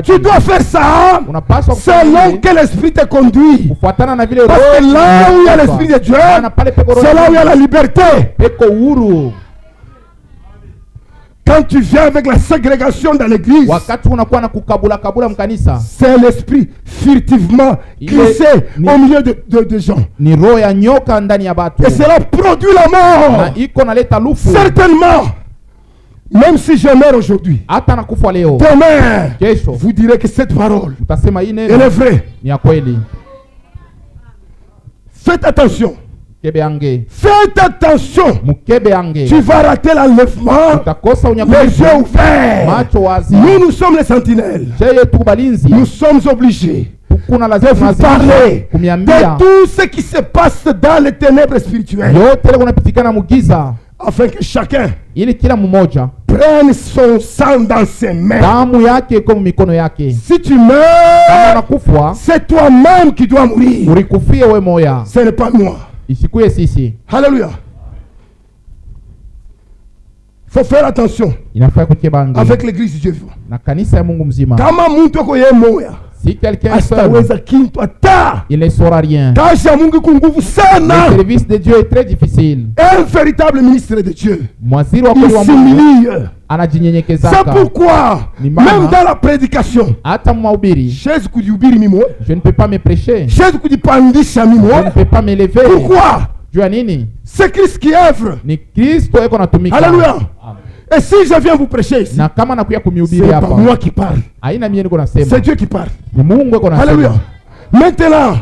B: Tu dois faire ça selon que l'Esprit te conduit. Parce que là où il y a l'Esprit de Dieu, c'est là où il y a la liberté. Quand tu viens avec la ségrégation dans l'église, c'est l'esprit furtivement glissé au milieu de gens. Et cela produit la mort. Certainement. Même si je meurs aujourd'hui, demain, vous direz que cette parole, elle est vraie. Faites attention. Faites attention. Tu vas rater l'enlèvement. Les yeux ouverts. Nous sommes les sentinelles. Nous sommes obligés de vous parler de tout ce qui se passe dans les ténèbres spirituelles, afin que chacun prenne son sang dans ses mains. Si tu meurs, c'est toi-même qui dois mourir. Ce n'est pas moi. Alléluia. Il faut faire attention avec l'église de Dieu vivant. Si quelqu'un
A: il ne saura rien.
B: Le
A: service de Dieu est très difficile.
B: Un véritable ministre de Dieu, il s'humilie. C'est pourquoi, même dans la prédication,
A: je ne peux pas me prêcher.
B: Je
A: ne peux pas me lever.
B: Pourquoi? C'est Christ qui œuvre. Alléluia. Et si je viens vous prêcher ici, c'est pas moi qui parle, c'est Dieu qui parle. Alléluia. Maintenant,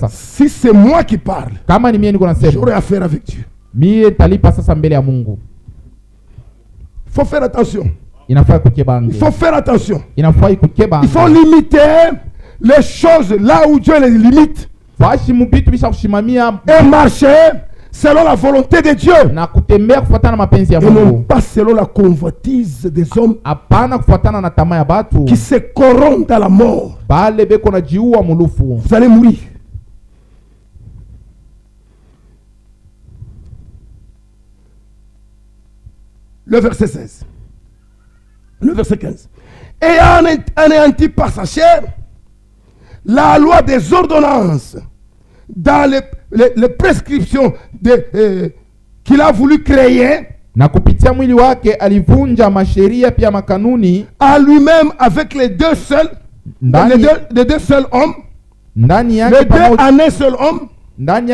B: si c'est moi qui parle, j'aurai affaire avec Dieu. Il faut faire attention. Il faut faire attention. Il faut limiter les choses là où Dieu les limite et marcher selon la volonté de Dieu et non pas selon la convoitise des hommes qui se corrompent dans la mort. Vous allez mourir. Le verset 16. Le verset 15. Et anéanti par sa chair la loi des ordonnances dans les prescriptions qu'il a voulu créer, à lui-même avec les deux seuls hommes, les deux en un seul homme, un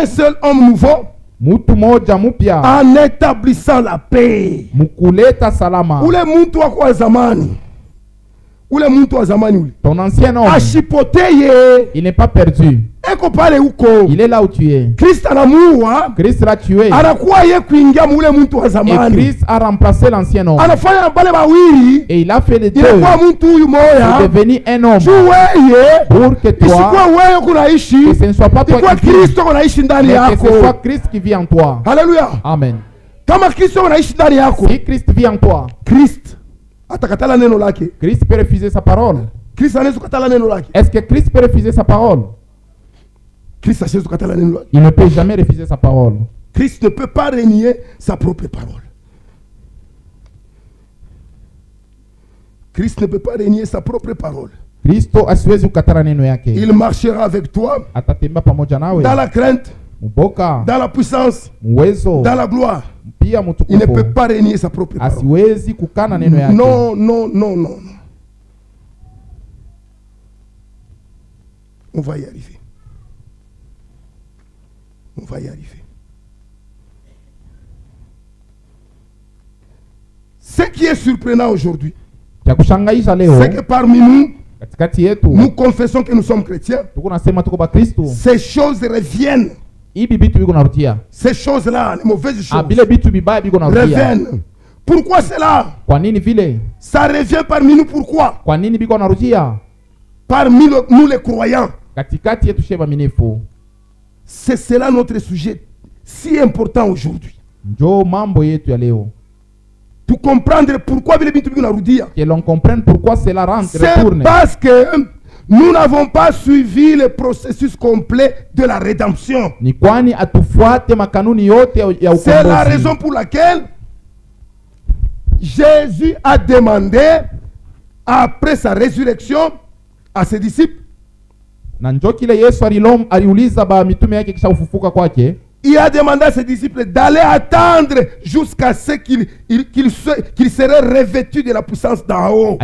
B: seul homme nouveau, en établissant la paix. Ule mtu wako wa zamani, ton ancien homme,
A: il n'est pas perdu. Il est là où tu es.
B: Christ
A: l'a tué. Et Christ a remplacé l'ancien homme. Et il a fait les deux. Il est devenu un homme. Pour que toi, que ce ne soit pas toi qui vis, mais que ce soit Christ qui vit en toi.
B: Alléluia.
A: Amen.
B: Si
A: Christ vit en toi,
B: Christ
A: peut refuser sa parole. Est-ce que Christ peut refuser sa parole? Il ne peut jamais refuser sa parole.
B: Christ ne peut pas renier sa propre parole. Christ ne peut pas renier sa propre parole. Il marchera avec toi dans la crainte, dans la puissance, dans la gloire. Il ne peut pas renier sa propre parole. Non, non, non, non. On va y arriver. On va y arriver. Ce qui est surprenant aujourd'hui, c'est que parmi nous, nous confessons que nous sommes chrétiens. Ces choses reviennent. Ces choses-là, les mauvaises choses, reviennent. Pourquoi cela? Ça revient parmi nous. Pourquoi? Parmi nous les croyants. C'est cela notre sujet si important aujourd'hui. Pour comprendre pourquoi
A: que l'on comprenne pourquoi cela rentre.
B: C'est parce que nous n'avons pas suivi le processus complet de la rédemption. C'est la raison pour laquelle Jésus a demandé après sa résurrection à ses disciples. Il a demandé à ses disciples d'aller attendre jusqu'à ce qu'ils seraient revêtus de la puissance d'en haut.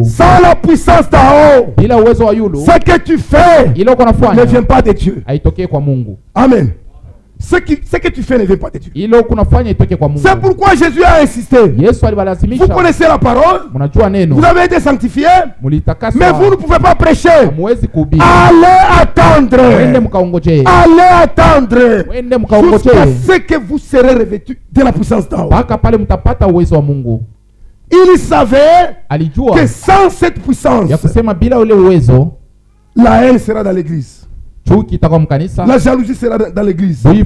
B: Sans la puissance d'en haut, ce que tu fais ne vient pas de Dieu. Amen. Ce que tu fais ne vient pas de Dieu. C'est pourquoi Jésus a insisté. Vous connaissez la parole. Vous avez été sanctifiés. Mais vous ne pouvez pas prêcher. Allez attendre. Allez attendre. Jusqu'à ce que vous serez revêtus de la puissance d'en haut. Il savait que sans cette puissance, la haine sera dans l'église. La jalousie sera dans l'église. Les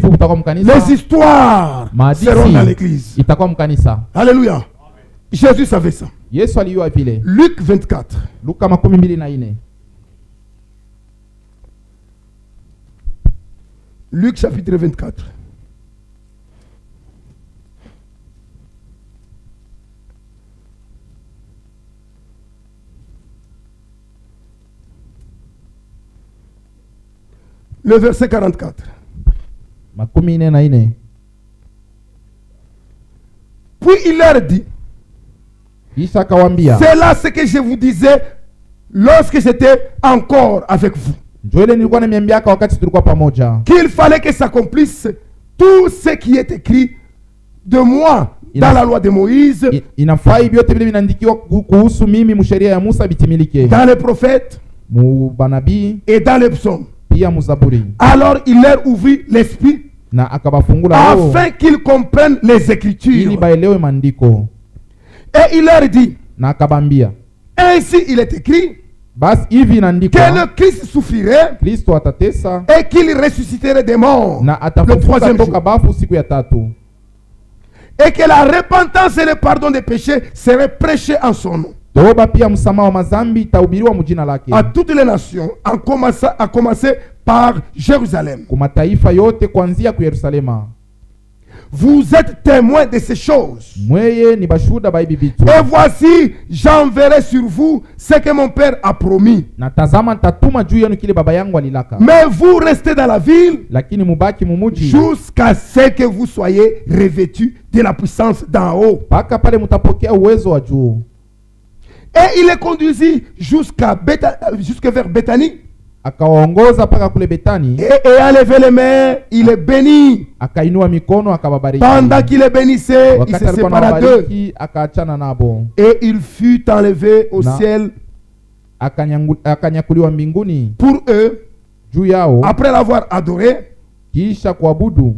B: histoires seront dans l'église. Alléluia. Jésus savait ça. Luc 24. Luc chapitre 24. Le verset 44. Puis il leur dit, c'est là ce que je vous disais lorsque j'étais encore avec vous, qu'il fallait que s'accomplisse tout ce qui est écrit de moi dans la loi de Moïse, dans les prophètes et dans les psaumes. Alors il leur ouvrit l'esprit afin qu'ils comprennent les Écritures. Et il leur dit, ainsi il est écrit que le Christ souffrirait et qu'il ressusciterait des morts le troisième jour, et que la repentance et le pardon des péchés seraient prêchés en son nom à toutes les nations, à commencer par Jérusalem. Vous êtes témoins de ces choses. Et voici, j'enverrai sur vous ce que mon Père a promis. Mais vous restez dans la ville jusqu'à ce que vous soyez revêtus de la puissance d'en haut. Et il est conduisit jusque vers Béthanie. Et ayant levé les mains, il est béni. Pendant qu'il est bénissait, il se sépara d'eux. Et il fut enlevé au ciel
A: akanyakuliwa mbinguni.
B: Pour eux,
A: juu yao,
B: après l'avoir adoré,
A: kisha kuabudu,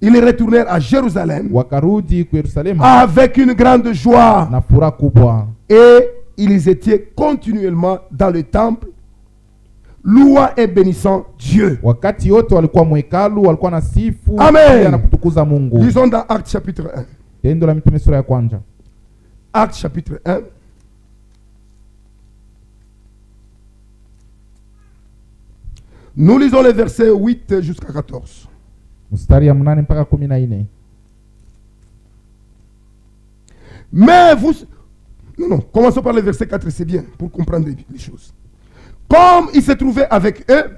B: ils retournèrent à Jérusalem
A: wakarudi ku Yerusalemu
B: avec une grande joie,
A: na furaha kubwa.
B: Et ils étaient continuellement dans le temple, louant et bénissant Dieu.
A: Wakati yote walikuwa mwekalu, walikuwa na sifu
B: na
A: kutukuza Mungu.
B: Lisons dans Actes chapitre 1.
A: Tendo la Mitume sura ya kwanza.
B: Actes chapitre 1. Nous lisons les versets 8 jusqu'à 14.
A: Mstari ya 8 mpaka 14.
B: Mais vous... Non, commençons par le verset 4, c'est bien, pour comprendre les choses. Comme il se trouvait avec eux,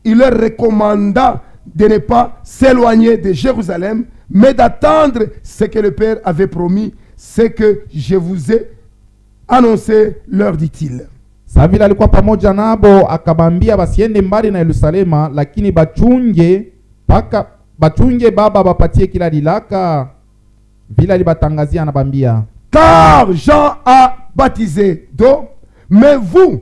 B: il leur recommanda de ne pas s'éloigner de Jérusalem, mais d'attendre ce que le Père avait promis, ce que je vous ai annoncé, leur dit-il.
A: Savila alikuwa pamoja nabo, akabambia basiende mbali na Yerusalema, lakini bachunge baba bapatie kila lilaka vila libatangazia anabambia.
B: Car Jean a baptisé d'eau, mais vous,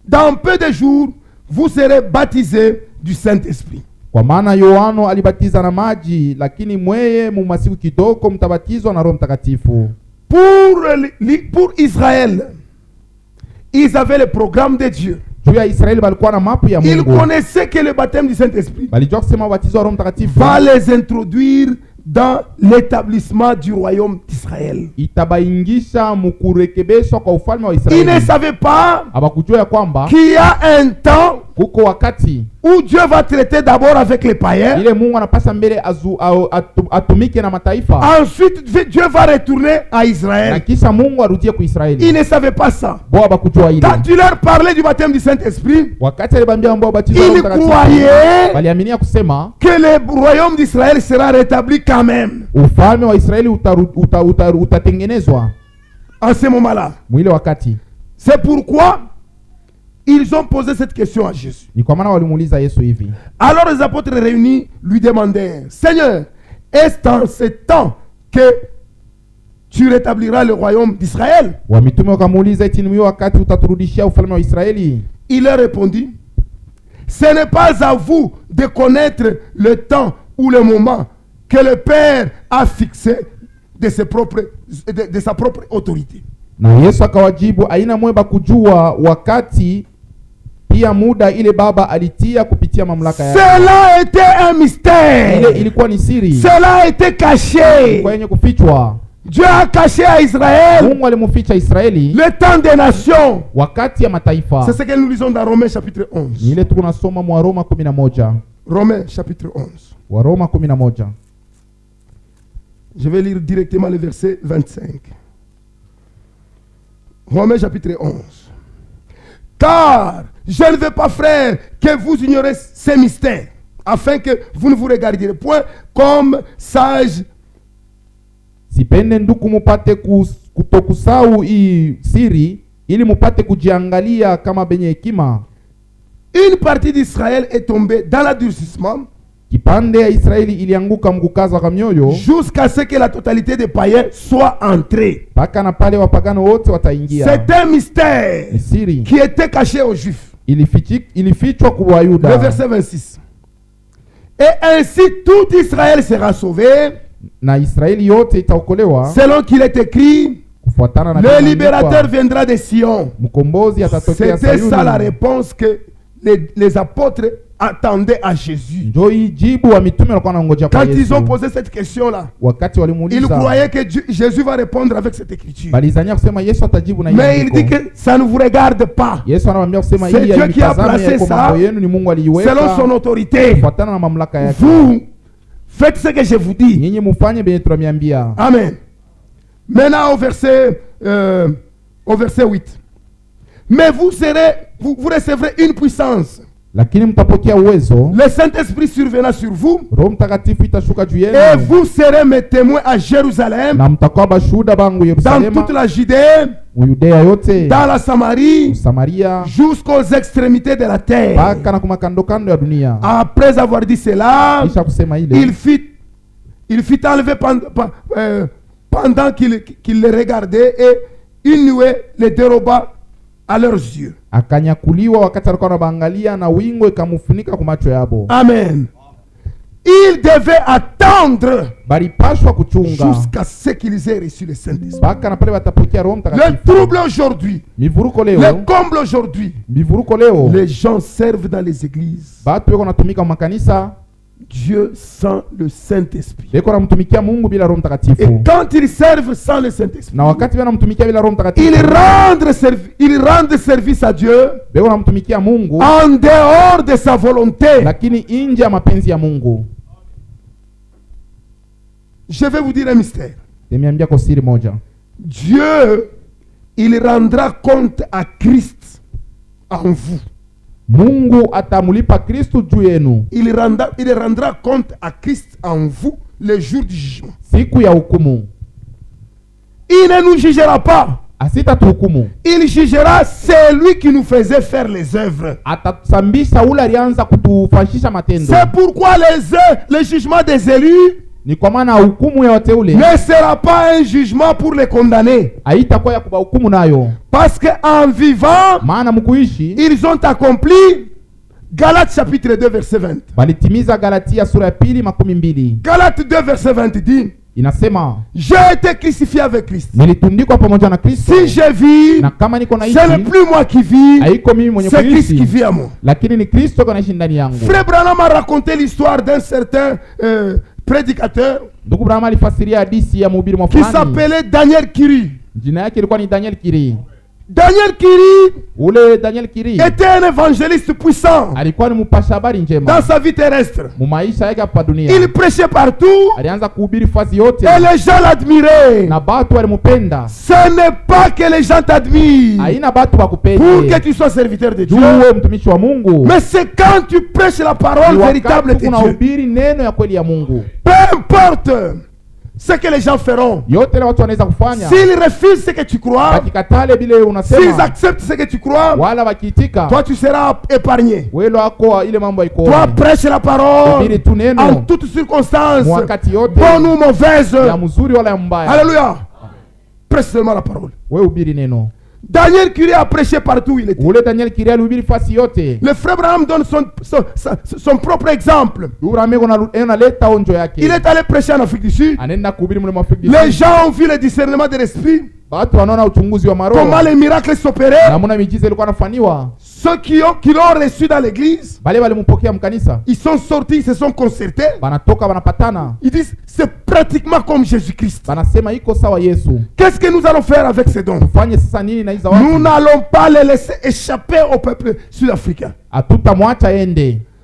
B: dans peu de jours, vous serez baptisés du Saint-Esprit.
A: Kwa maana Yohano alibatiza na maji, lakini mweye mu masiku kidogo mtabatizwa na Roho Mtakatifu.
B: Pour Israël, ils avaient le programme de Dieu. Ils connaissaient que le baptême du Saint-Esprit va les introduire dans l'établissement du royaume d'Israël. Ils ne savaient pas qu'il y a un temps où Dieu va traiter d'abord avec les païens. Ensuite, Dieu va retourner à Israël. Ils ne savaient pas ça. Quand tu leur parlais du baptême du Saint-Esprit, ils croyaient que le royaume d'Israël sera rétabli quand même. En ce moment-là. C'est pourquoi ils ont posé cette question à Jésus. Alors les apôtres réunis lui demandèrent: Seigneur, est-ce en ce temps que tu rétabliras le royaume d'Israël? Il leur répondit: ce n'est pas à vous de connaître le temps ou le moment que le Père a fixé de sa propre autorité.
A: Na Yesu akawajibu, aina mweba kujua wakati pia muda ile Baba alitia kupitia mamlaka yake.
B: Cela était un mystère.
A: Ile ilikuwa ni siri.
B: Cela était caché.
A: Kwa yenye kufichwa.
B: Dieu a caché à Israël
A: Mungu alimuficha Israeli
B: le temps des nations.
A: Wakati ya mataifa.
B: C'est ce que nous lisons dans Romains chapitre 11.
A: Ile tunasoma mu Roma 11.
B: Romains chapitre 11.
A: Wa Roma 11.
B: Je vais lire directement le verset 25. Romains chapitre 11. Car je ne veux pas, frères, que vous ignorez ces mystères, afin que vous ne vous regardiez point comme sages.
A: Sipende ndugu mupate kutokusau hii siri, ili mupate kujiangalia kama benye hekima.
B: Une partie d'Israël est tombée dans l'endurcissement.
A: Kipande ya Israeli ilianguka mkukaza kwa mioyo,
B: jusqu'à ce que la totalité des païens soit entrée.
A: Paka na pale wapagano wote wataingia.
B: C'est un mystère qui était caché aux Juifs.
A: Ilifichwa kwa Wayuda.
B: Le verset 26. Et ainsi tout Israël sera sauvé.
A: Na Israeli yote itaokolewa.
B: Selon qu'il est écrit, le libérateur viendra de Sion. C'était ça la réponse que les apôtres attendaient à Jésus. Quand ils ont posé cette question-là, ils croyaient que Jésus va répondre avec cette écriture. Mais il dit que ça ne vous regarde pas. C'est Dieu qui a placé ça selon son autorité. Vous faites ce que je vous dis. Amen. Maintenant au verset 8. Mais vous recevrez une puissance. Le Saint-Esprit surviendra sur vous. Et vous serez mes témoins à Jérusalem, dans toute la Judée, dans la Samarie, jusqu'aux extrémités de la terre. Après avoir dit cela, il fit enlever pendant qu'il les regardait, et une nuée les déroba à leurs yeux.
A: Akanyakuliwa wakati alikuwa anaangalia na wingo ikamfunika kwa macho yabo.
B: Amen. Il devait attendre
A: jusqu'à
B: ce qu'ils aient reçu le Saint-Esprit.
A: Le
B: trouble aujourd'hui, le comble aujourd'hui, les gens servent dans les églises. Dieu sans le Saint-Esprit. Et quand ils servent sans le Saint-Esprit, ils rendent service à Dieu en dehors de sa volonté. Je vais vous dire un mystère. Dieu, il rendra compte à Christ en vous. Il rendra compte à Christ en vous le jour du jugement. Il ne nous jugera pas. Il jugera celui qui nous faisait faire les œuvres. C'est pourquoi le jugement des élus ne sera pas un jugement pour les condamnés. Parce qu'en vivant, ils ont accompli Galates chapitre 2 verset 20. Galates 2 verset 20 dit: j'ai été crucifié avec Christ. Si je vis, ce n'est plus moi qui vis, c'est Christ qui vit à moi. Frère Branham a raconté l'histoire d'un certain prédicateur qui s'appelait Daniel Kiri. Daniel Kiri était un évangéliste puissant dans sa vie terrestre. Il prêchait partout et les gens l'admiraient. Ce n'est pas que les gens t'admirent pour que tu sois serviteur de Dieu, mais c'est quand tu prêches la parole véritable de Dieu. Peu importe ce que les gens feront, s'ils refusent ce que tu crois, s'ils acceptent ce que tu crois, toi tu seras épargné. Toi prêche la parole en toutes circonstances, bonne ou mauvaise. Alléluia. Prêche seulement la parole. Daniel Kiri a prêché partout où il était. Le frère Branham donne son propre exemple. Il est allé prêcher en Afrique du Sud. Les gens ont vu le discernement de l'esprit. Comment les miracles s'opéraient. Ceux qui l'ont reçu dans l'église, ils sont sortis, ils se sont concertés. Ils disent c'est pratiquement comme Jésus-Christ. Qu'est-ce que nous allons faire avec ces dons? Nous n'allons pas les laisser échapper au peuple sud-africain.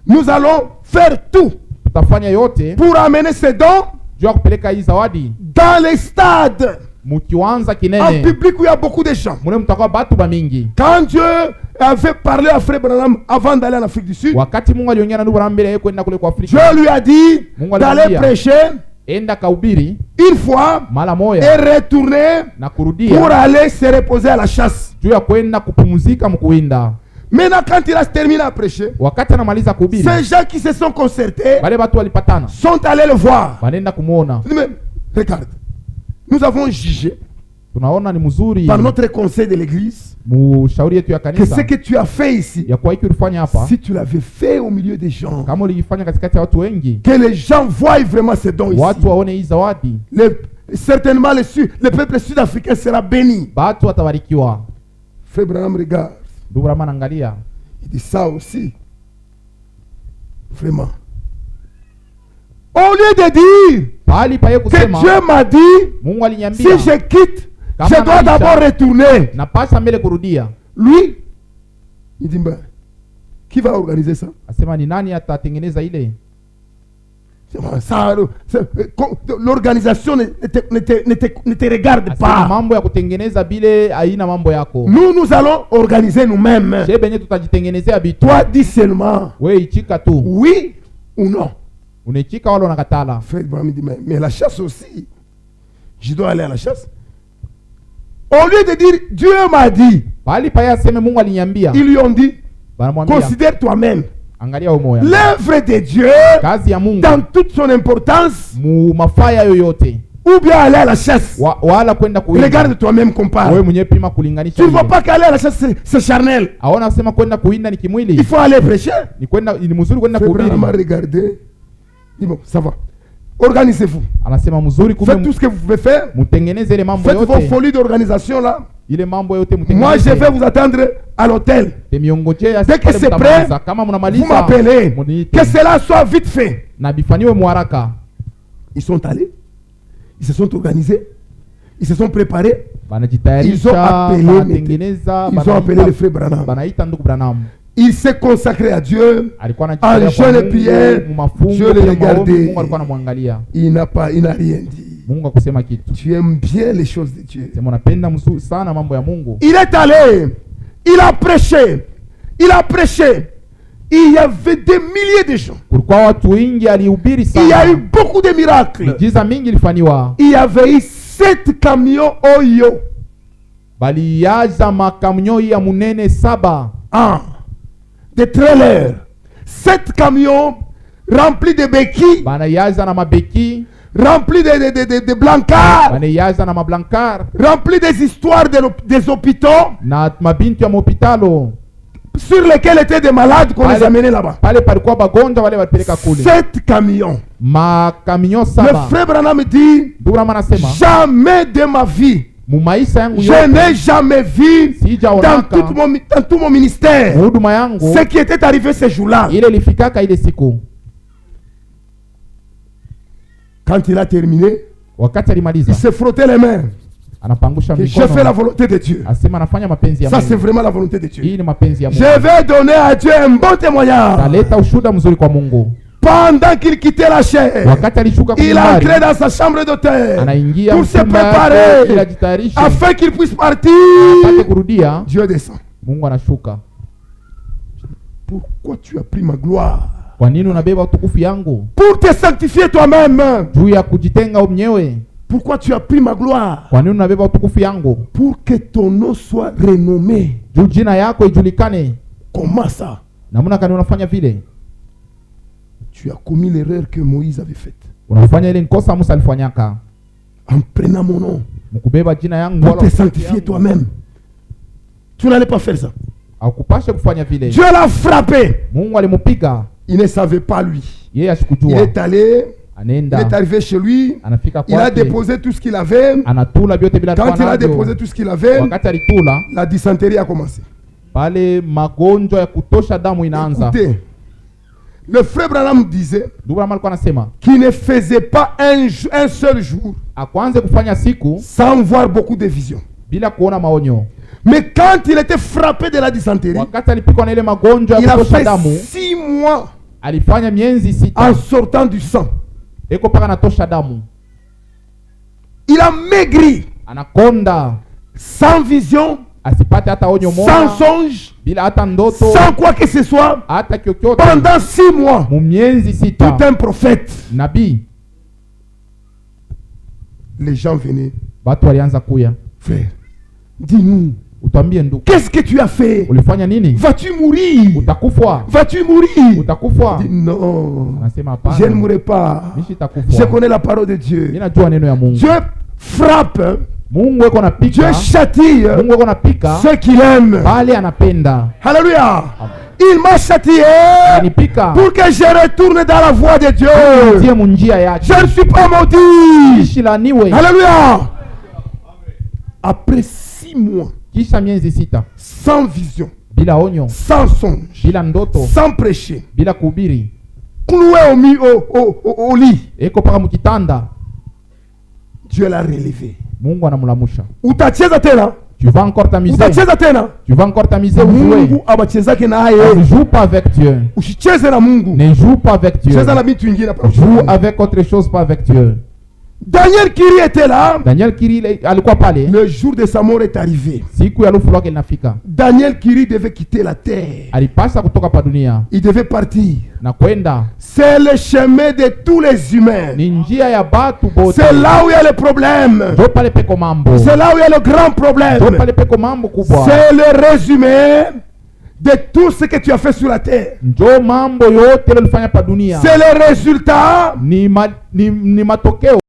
B: Nous allons faire tout pour amener ces dons dans les stades, en public où il y a beaucoup de gens. Quand Dieu avait parlé à Frère Branham avant d'aller en Afrique du Sud, Dieu lui a dit d'aller prêcher une fois et retourner pour aller se reposer à la chasse. Maintenant, quand il a terminé à prêcher, ces gens qui se sont concertés sont allés le voir. Mais regarde, nous avons jugé par notre conseil de l'église que ce que tu as fait ici, si tu l'avais fait au milieu des gens, que les gens voient vraiment ces dons ici, certainement le peuple sud-africain sera béni. Frère Branham regarde, il dit ça aussi, vraiment. Au lieu de dire que Dieu m'a dit, si je quitte, je dois d'abord retourner. Lui, il dit, ben, qui va organiser ça? L'organisation ne te regarde pas. Nous allons organiser nous-mêmes. Toi, dis seulement oui ou non. Frère Branham dit, mais la chasse aussi, je dois aller à la chasse. Au lieu de dire Dieu m'a dit, ils lui ont dit, considère toi-même l'œuvre de Dieu dans toute son importance ou bien aller à la chasse.
A: Wala kwenda kuwinda.
B: Regarde toi-même, compare.
A: Wewe mwenyewe pima kulinganisha.
B: Tu ne vois pas qu'aller à la chasse c'est charnel.
A: Aona sema kwenda kuwinda ni kimwili.
B: Il faut aller prêcher.
A: Ni mzuri kwenda kuhubiri.
B: Regardez. Dis bon, ça va. Organisez-vous.
A: Anasema mzuri kumbe.
B: Faites tout ce que vous pouvez faire.
A: Mutengeneze ile mambo yote.
B: Faites vos folies d'organisation là.
A: Ile mambo yote mutengeneze.
B: Moi je vais vous attendre à l'hôtel. Dès que c'est prêt, vous m'appelez. Que cela soit vite fait.
A: Na bifaniwe muharaka.
B: Ils sont allés. Ils se sont organisés. Ils se sont préparés. Ils ont appelé le frère Branham. Il s'est consacré à Dieu en jeûne et prière. Dieu le regardait. Il n'a rien dit. Tu aimes bien les choses de Dieu. Il est allé. Il a prêché. Il y avait des milliers de gens. Il y a eu beaucoup de miracles. Il y avait eu 7 camions Oyo. Des trailers. 7 camions remplis de béquilles. Remplis de blancards. Remplis des histoires des hôpitaux. Sur lesquels étaient des malades qu'on les amenait là-bas. 7 camions. Le frère Branham dit, jamais de ma vie, je n'ai jamais vu dans tout mon ministère ce qui était arrivé ce jour-là. Quand il a terminé, il s'est frotté les mains. J'ai fait la volonté de Dieu. Ça c'est vraiment la volonté de Dieu. Je vais donner à Dieu un bon témoignage. Pendant qu'il quittait la chair, il est entré dans sa chambre d'hôtel pour se préparer afin qu'il puisse partir. Dieu descend. Pourquoi tu as pris ma gloire? Pour te sanctifier toi-même. Pourquoi tu as pris ma gloire? Pour que ton nom soit renommé. Comment ça? Tu as commis l'erreur que Moïse avait faite. En prenant mon nom. Pour te sanctifier toi-même. Tu n'allais pas faire ça. Dieu l'a frappé. Il ne savait pas lui. Il est allé. Il est arrivé chez lui. Il a déposé tout ce qu'il avait. Quand il a déposé tout ce qu'il avait, la dysenterie a commencé. Écoutez, le frère Branham disait qu'il ne faisait pas un seul jour sans voir beaucoup de visions. Mais quand il était frappé de la dysenterie, il a fait 6 mois en sortant du sang. Il a maigri sans vision, sans songe, sans quoi que ce soit, pendant 6 mois. Tout un prophète. Les gens venaient. Frère, dis-nous, qu'est-ce que tu as fait? Vas-tu mourir? Vas-tu mourir? Dis, non, je ne mourrai pas. Je connais la parole de Dieu. Dieu frappe. Dieu châtie ceux qu'il aime. Alléluia. Il m'a châtié pour que je retourne dans la voie de Dieu. Je ne suis pas maudit. Alléluia. Après 6 mois, sans vision, sans songe, sans prêcher, cloué au lit, Dieu l'a relevé. Utacheza tena.
A: Tu vas encore t'amuser.
B: Utacheza tena.
A: Tu vas encore t'amuser ou jouer.
B: Mungu abachezake naye.
A: Ne joue pas avec Dieu.
B: Usicheze na Mungu.
A: Ne joue pas avec Dieu.
B: Cheza na vitu vingine hapa.
A: Joue avec autre chose, pas avec Dieu.
B: Daniel Kiri était là.
A: Daniel Kiri alikuwa pale.
B: Le jour de sa mort est arrivé.
A: Siku ya lufu lake linafika.
B: Daniel Kiri devait quitter la terre.
A: Alipasa kutoka pa dunia.
B: Il devait partir.
A: Na kwenda.
B: C'est le chemin de tous les humains.
A: Ni njia ya batu bote.
B: C'est là où il y a le problème.
A: Jo pale peko mambo.
B: C'est là où il y a le grand problème.
A: Jo pale peko mambo kubwa.
B: C'est le résumé de tout ce que tu as fait sur la terre.
A: Jo mambo yote ulifanya pa dunia.
B: C'est le résultat
A: ni matokeo